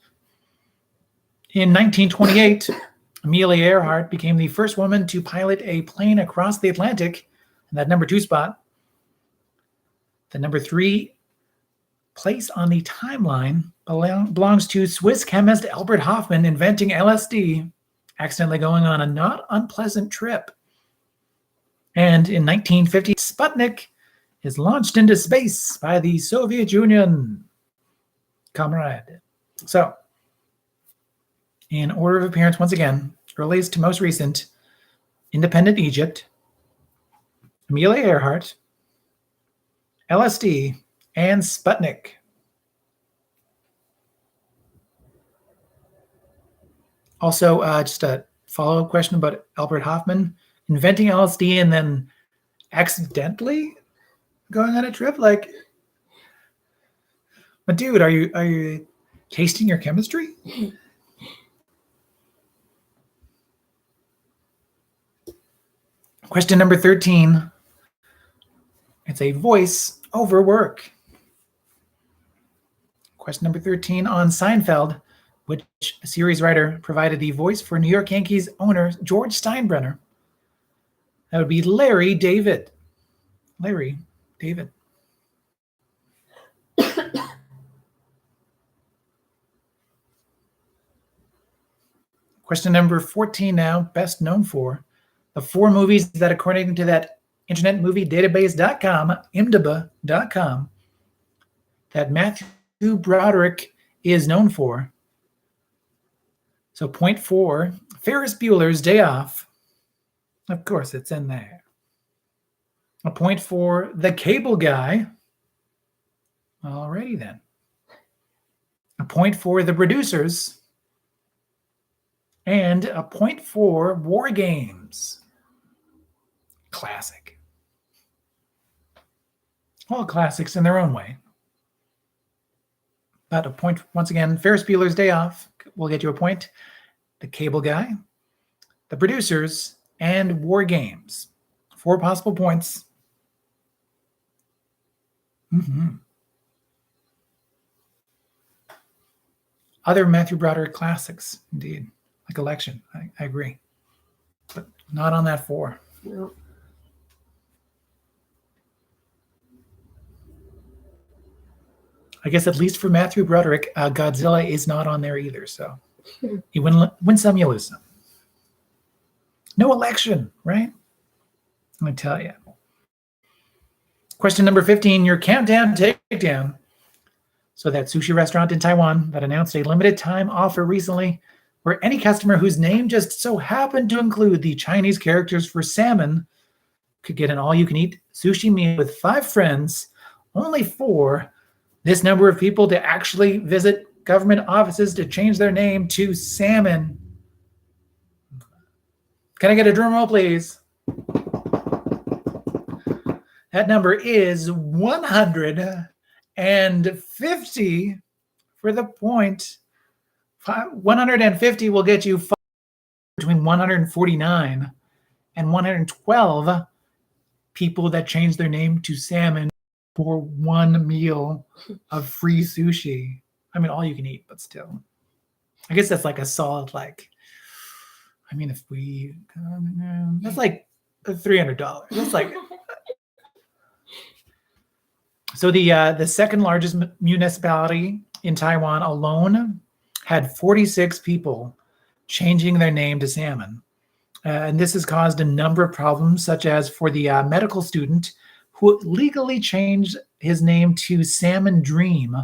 In 1928, Amelia Earhart became the first woman to pilot a plane across the Atlantic in that number 2 spot. The number 3 place on the timeline belongs to Swiss chemist Albert Hofmann inventing LSD, accidentally going on a not unpleasant trip. And in 1950, Sputnik is launched into space by the Soviet Union. Comrade. So, in order of appearance, once again, earliest to most recent, independent Egypt, Amelia Earhart, LSD, and Sputnik. Also, just a follow-up question about Albert Hofmann inventing LSD and then accidentally going on a trip. Like, but dude, are you tasting your chemistry? Question number 13. It's a voice over work. Question number 13 on Seinfeld, which series writer provided the voice for New York Yankees owner George Steinbrenner. That would be Larry David. Larry, David. Question number 14 now, best known for. The 4 movies that, according to that Internet Movie Database.com, IMDb.com, that Matthew Broderick is known for. So point 4, Ferris Bueller's Day Off. Of course, it's in there. A point for The Cable Guy. Alrighty then. A point for The Producers. And a point for War Games. Classic. All classics in their own way. But a point, once again, Ferris Bueller's Day Off will get you a point. The Cable Guy, The Producers, and War Games. 4 possible points. Other Matthew Broderick classics, indeed. Like Election, I agree. But not on that 4. No. I guess at least for Matthew Broderick, Godzilla is not on there either. So you win some, you lose some. No Election, right? Let me tell you. Question number 15, your countdown takedown. So that sushi restaurant in Taiwan that announced a limited time offer recently where any customer whose name just so happened to include the Chinese characters for salmon could get an all-you-can-eat sushi meal with 5 friends, only for this number of people to actually visit government offices to change their name to salmon. Can I get a drum roll, please? That number is 150 for the point. 150 will get you between 149 and 112 people that change their name to salmon for 1 meal of free sushi. I mean, all you can eat, but still. I guess that's like a solid, like, I mean, if we, that's like $300. That's like, so the second largest municipality in Taiwan alone had 46 people changing their name to salmon. And this has caused a number of problems, such as for the medical student who legally changed his name to Salmon Dream,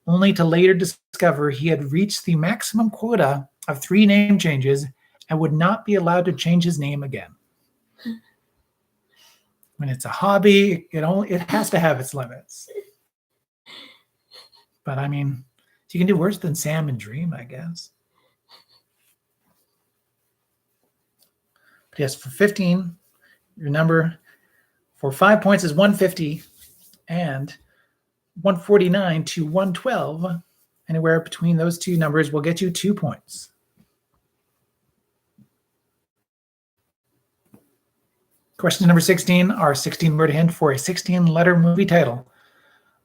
only to later discover he had reached the maximum quota of 3 name changes and would not be allowed to change his name again. When it's a hobby, it has to have its limits. But I mean, you can do worse than Salmon Dream, I guess. But yes, for 15, your number for 5 points is 150, and 149 to 112. Anywhere between those 2 numbers will get you 2 points. Question number 16, our 16-word hint for a 16-letter movie title.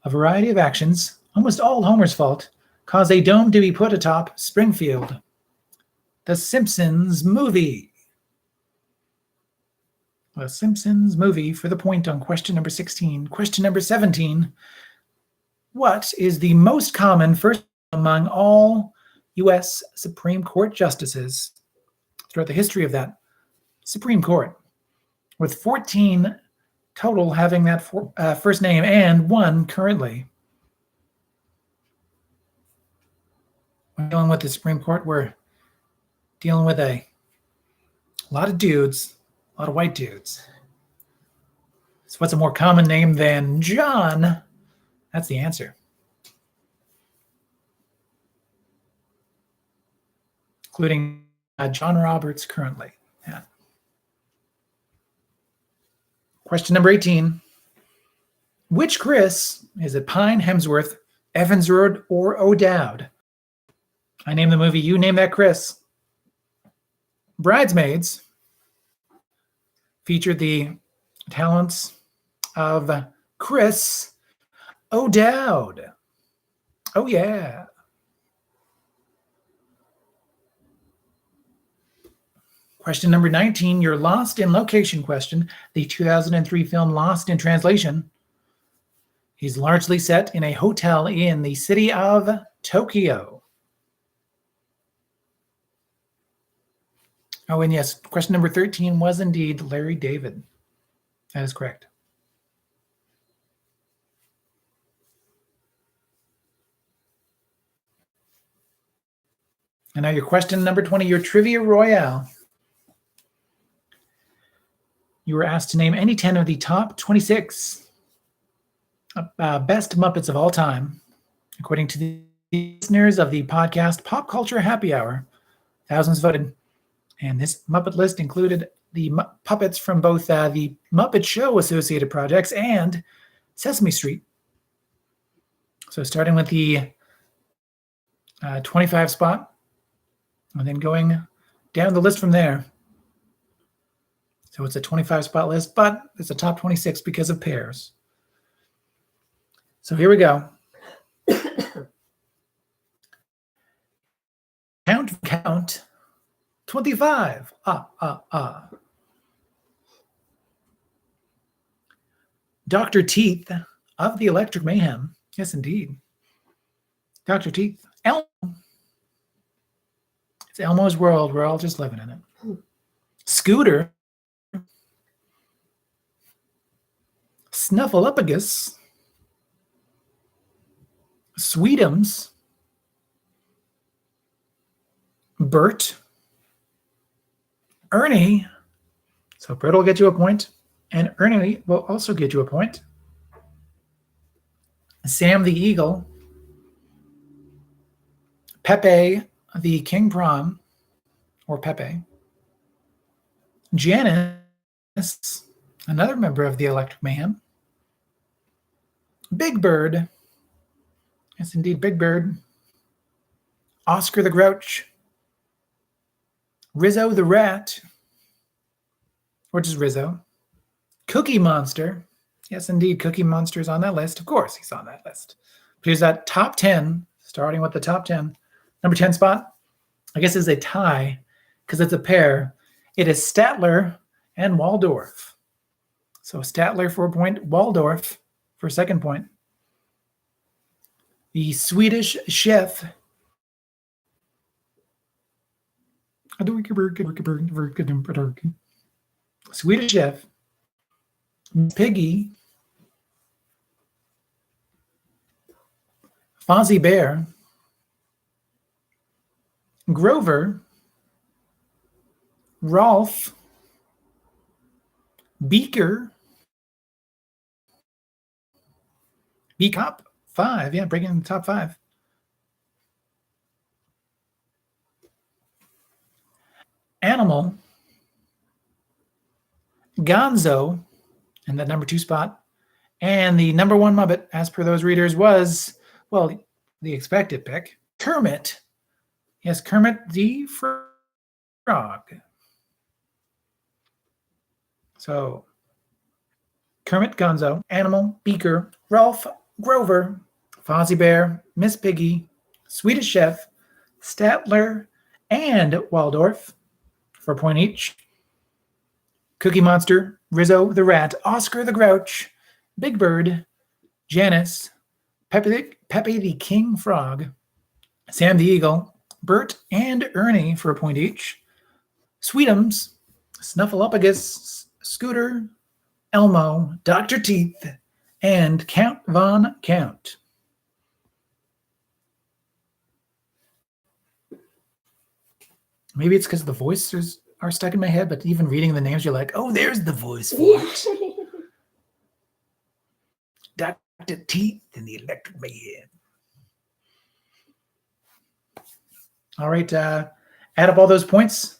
A variety of actions, almost all Homer's fault, cause a dome to be put atop Springfield. The Simpsons Movie. The Simpsons Movie for the point on question number 16. Question number 17. What is the most common first among all U.S. Supreme Court justices throughout the history of that Supreme Court, with 14 total having that first name and 1 currently? We're dealing with the Supreme Court. We're dealing with a lot of dudes, a lot of white dudes. So what's a more common name than John? That's the answer. Including John Roberts currently. Yeah. Question number 18. Which Chris, is it Pine, Hemsworth, Evansrod, or O'Dowd? I name the movie, you name that Chris. Bridesmaids featured the talents of Chris O'Dowd. Oh, yeah. Question number 19, your Lost in Location question, the 2003 film Lost in Translation, is largely set in a hotel in the city of Tokyo. Oh, and yes, question number 13 was indeed Larry David. That is correct. And now your question number 20, your Trivia Royale. You were asked to name any 10 of the top 26 best Muppets of all time, according to the listeners of the podcast Pop Culture Happy Hour. Thousands voted. And this Muppet list included the puppets from both the Muppet Show associated projects and Sesame Street. So starting with the 25 spot, and then going down the list from there. So it's a 25 spot list, but it's a top 26 because of pairs. So here we go. Count. 25. Dr. Teeth of the Electric Mayhem. Yes, indeed. Dr. Teeth. Elmo. It's Elmo's world. We're all just living in it. Scooter. Snuffleupagus. Sweetums. Bert. Ernie. So Bert will get you a point, and Ernie will also get you a point. Sam the Eagle. Pepe the King Prawn, or Pepe. Janice, another member of the Electric Mayhem. Big Bird. Yes, indeed, Big Bird. Oscar the Grouch. Rizzo the Rat, or just Rizzo. Cookie Monster. Yes, indeed, Cookie Monster is on that list. Of course, he's on that list. But here's that top 10, starting with the top 10. Number 10 spot, I guess, is a tie because it's a pair. It is Statler and Waldorf. So Statler for a point, Waldorf for a second point. The Swedish Chef. Swedish Chef. Piggy. Fozzie Bear. Grover. Rolf. Beaker. Beacop. 5. Yeah, breaking in the top 5. Animal. Gonzo in that number 2 spot. And the number 1 Muppet, as per those readers, was, well, the expected pick, Kermit. Yes, Kermit the Frog. So, Kermit, Gonzo, Animal, Beaker, Ralph, Grover, Fozzie Bear, Miss Piggy, Swedish Chef, Statler, and Waldorf for a point each. Cookie Monster, Rizzo the Rat, Oscar the Grouch, Big Bird, Janice, Pepe the King Frog, Sam the Eagle, Bert and Ernie for a point each. Sweetums, Snuffleupagus, Scooter, Elmo, Dr. Teeth, and Count Von Count. Maybe it's because the voices are stuck in my head, but even reading the names, you're like, oh, there's the voice for it. Dr. Teeth and the Electric Mayhem. All right, add up all those points.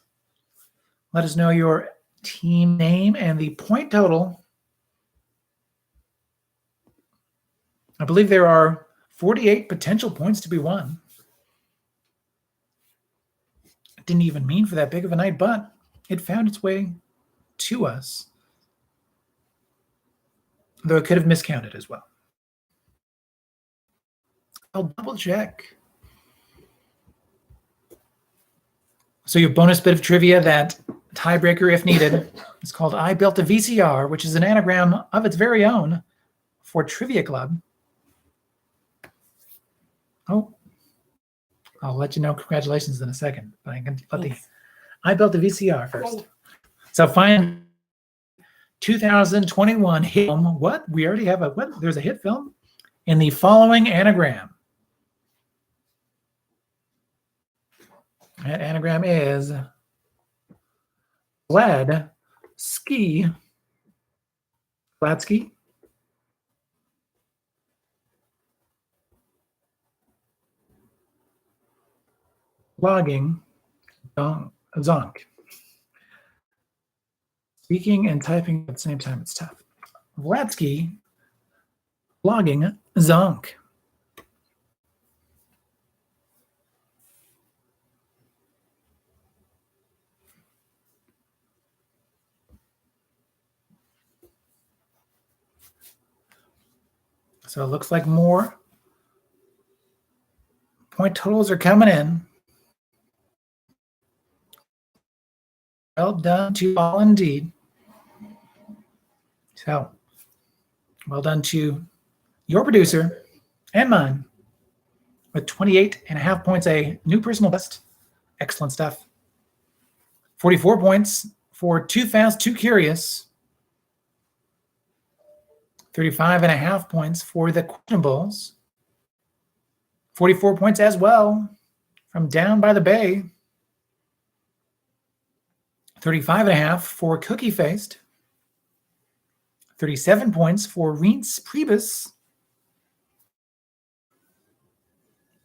Let us know your team name and the point total. I believe there are 48 potential points to be won. It didn't even mean for that big of a night, but it found its way to us. Though it could have miscounted as well. I'll double check. So your bonus bit of trivia that tiebreaker if needed. It's called I Built a VCR, which is an anagram of its very own for Trivia Club. Oh, I'll let you know congratulations in a second, but I can let the I Built a VCR first. Yay. So find 2021 hit film. What? We already have what? There's a hit film in the following anagram. That anagram is Glad Ski. Glad Ski. Logging. Zonk. Speaking and typing at the same time, it's tough. Vladsky. Logging. Zonk. So it looks like more point totals are coming in. Well done to all indeed. So well done to your producer and mine with 28.5 points, a new personal best. Excellent stuff. 44 points for Too Fast, Too Curious. 35.5 points for the Questionables. 44 points as well from Down by the Bay. 35.5 for Cookie Faced. 37 points for Reince Priebus.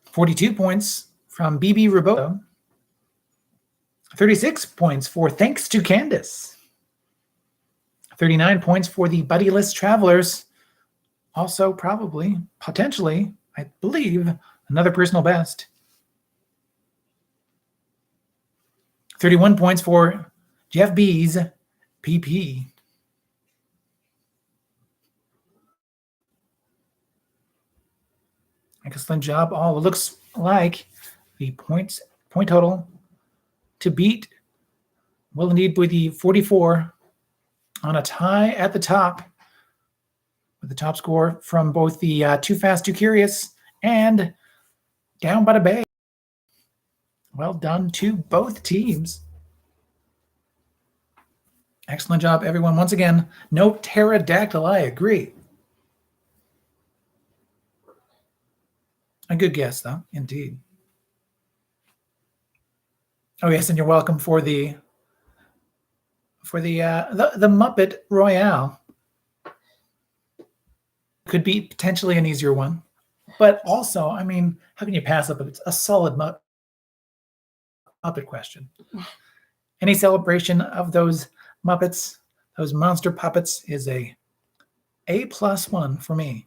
42 points from BB Roboto. 36 points for Thanks to Candace. 39 points for the Buddyless Travelers. Also probably, potentially, I believe, another personal best. 31 points for Jeff B's PP. Excellent job. All it looks like the point total to beat will indeed be the 44 on a tie at the top with the top score from both the Too Fast, Too Curious and Down by the Bay. Well done to both teams. Excellent job, everyone. Once again, no pterodactyl, I agree. A good guess, though, indeed. Oh, yes, and you're welcome for the Muppet Royale. Could be potentially an easier one, but also, I mean, how can you pass up a solid Muppet question? Any celebration of those Muppets, those monster puppets, is a A+1 for me.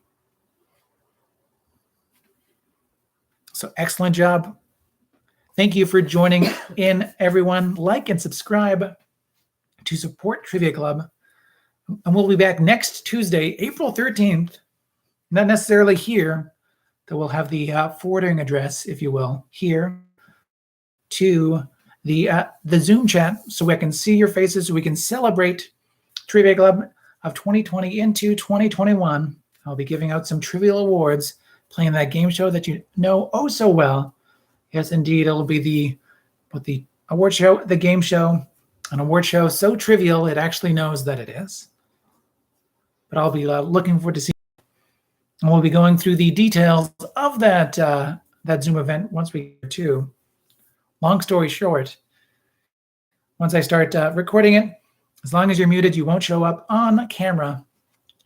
So excellent job. Thank you for joining in, everyone. Like and subscribe to support Trivia Club. And we'll be back next Tuesday, April 13th. Not necessarily here, though we'll have the forwarding address, if you will, here to the Zoom chat so we can see your faces, so we can celebrate Trivia Club of 2020 into 2021. I'll be giving out some trivial awards, playing that game show that you know oh so well. Yes, indeed, it'll be the award show, the game show, an award show so trivial it actually knows that it is. But I'll be looking forward to seeing, and we'll be going through the details of that Zoom event once we get to. Long story short, once I start recording it, as long as you're muted, you won't show up on camera,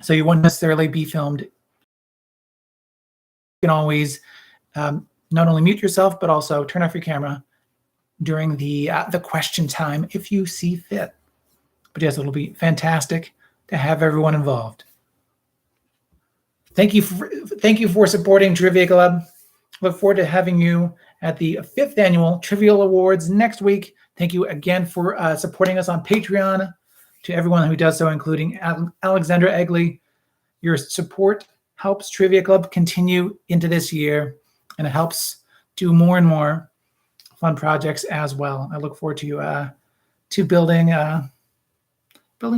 so you won't necessarily be filmed. You can always not only mute yourself, but also turn off your camera during the question time if you see fit. But yes, it'll be fantastic to have everyone involved. Thank you for supporting Trivia Club. Look forward to having you at the 5th annual Trivial Awards next week. Thank you again for supporting us on Patreon. To everyone who does so, including Alexandra Egley, your support helps Trivia Club continue into this year, and it helps do more and more fun projects as well. I look forward to to building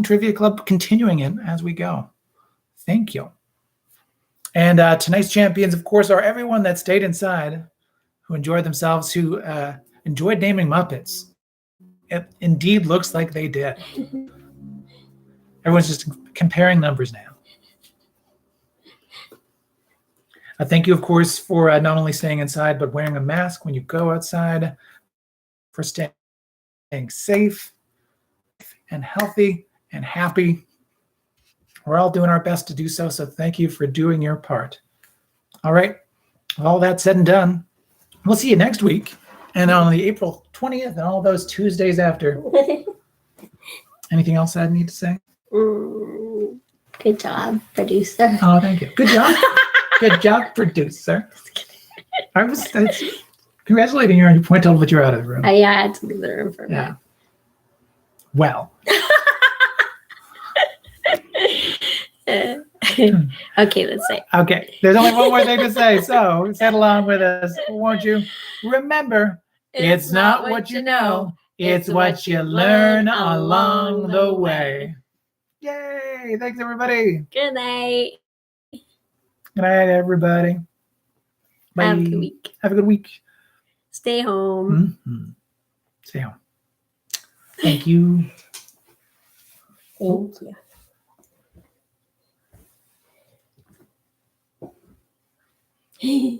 Trivia Club, continuing it as we go. Thank you. And tonight's champions, of course, are everyone that stayed inside, who enjoyed themselves, who enjoyed naming Muppets. It indeed looks like they did. Everyone's just comparing numbers now. Thank you, of course, for not only staying inside, but wearing a mask when you go outside, for staying safe and healthy and happy. We're all doing our best to do so, so thank you for doing your part. All right, with all that said and done, we'll see you next week, and on the April 20th and all those Tuesdays after. Anything else I need to say? Good job, producer. Oh, thank you. Good job. Good job, producer. I was congratulating you on your point total, but you're out of the room. I had to leave the room for a Yeah. Well. Okay, let's say. Okay, there's only one more thing to say, so say it along with us, won't you? Remember, it's not what you know, it's what you learn along the way. Yay! Thanks, everybody. Good night. Good night, everybody. Bye. Have a good week. Have a good week. Stay home. Mm-hmm. Stay home. Thank you. Thank you. Hey.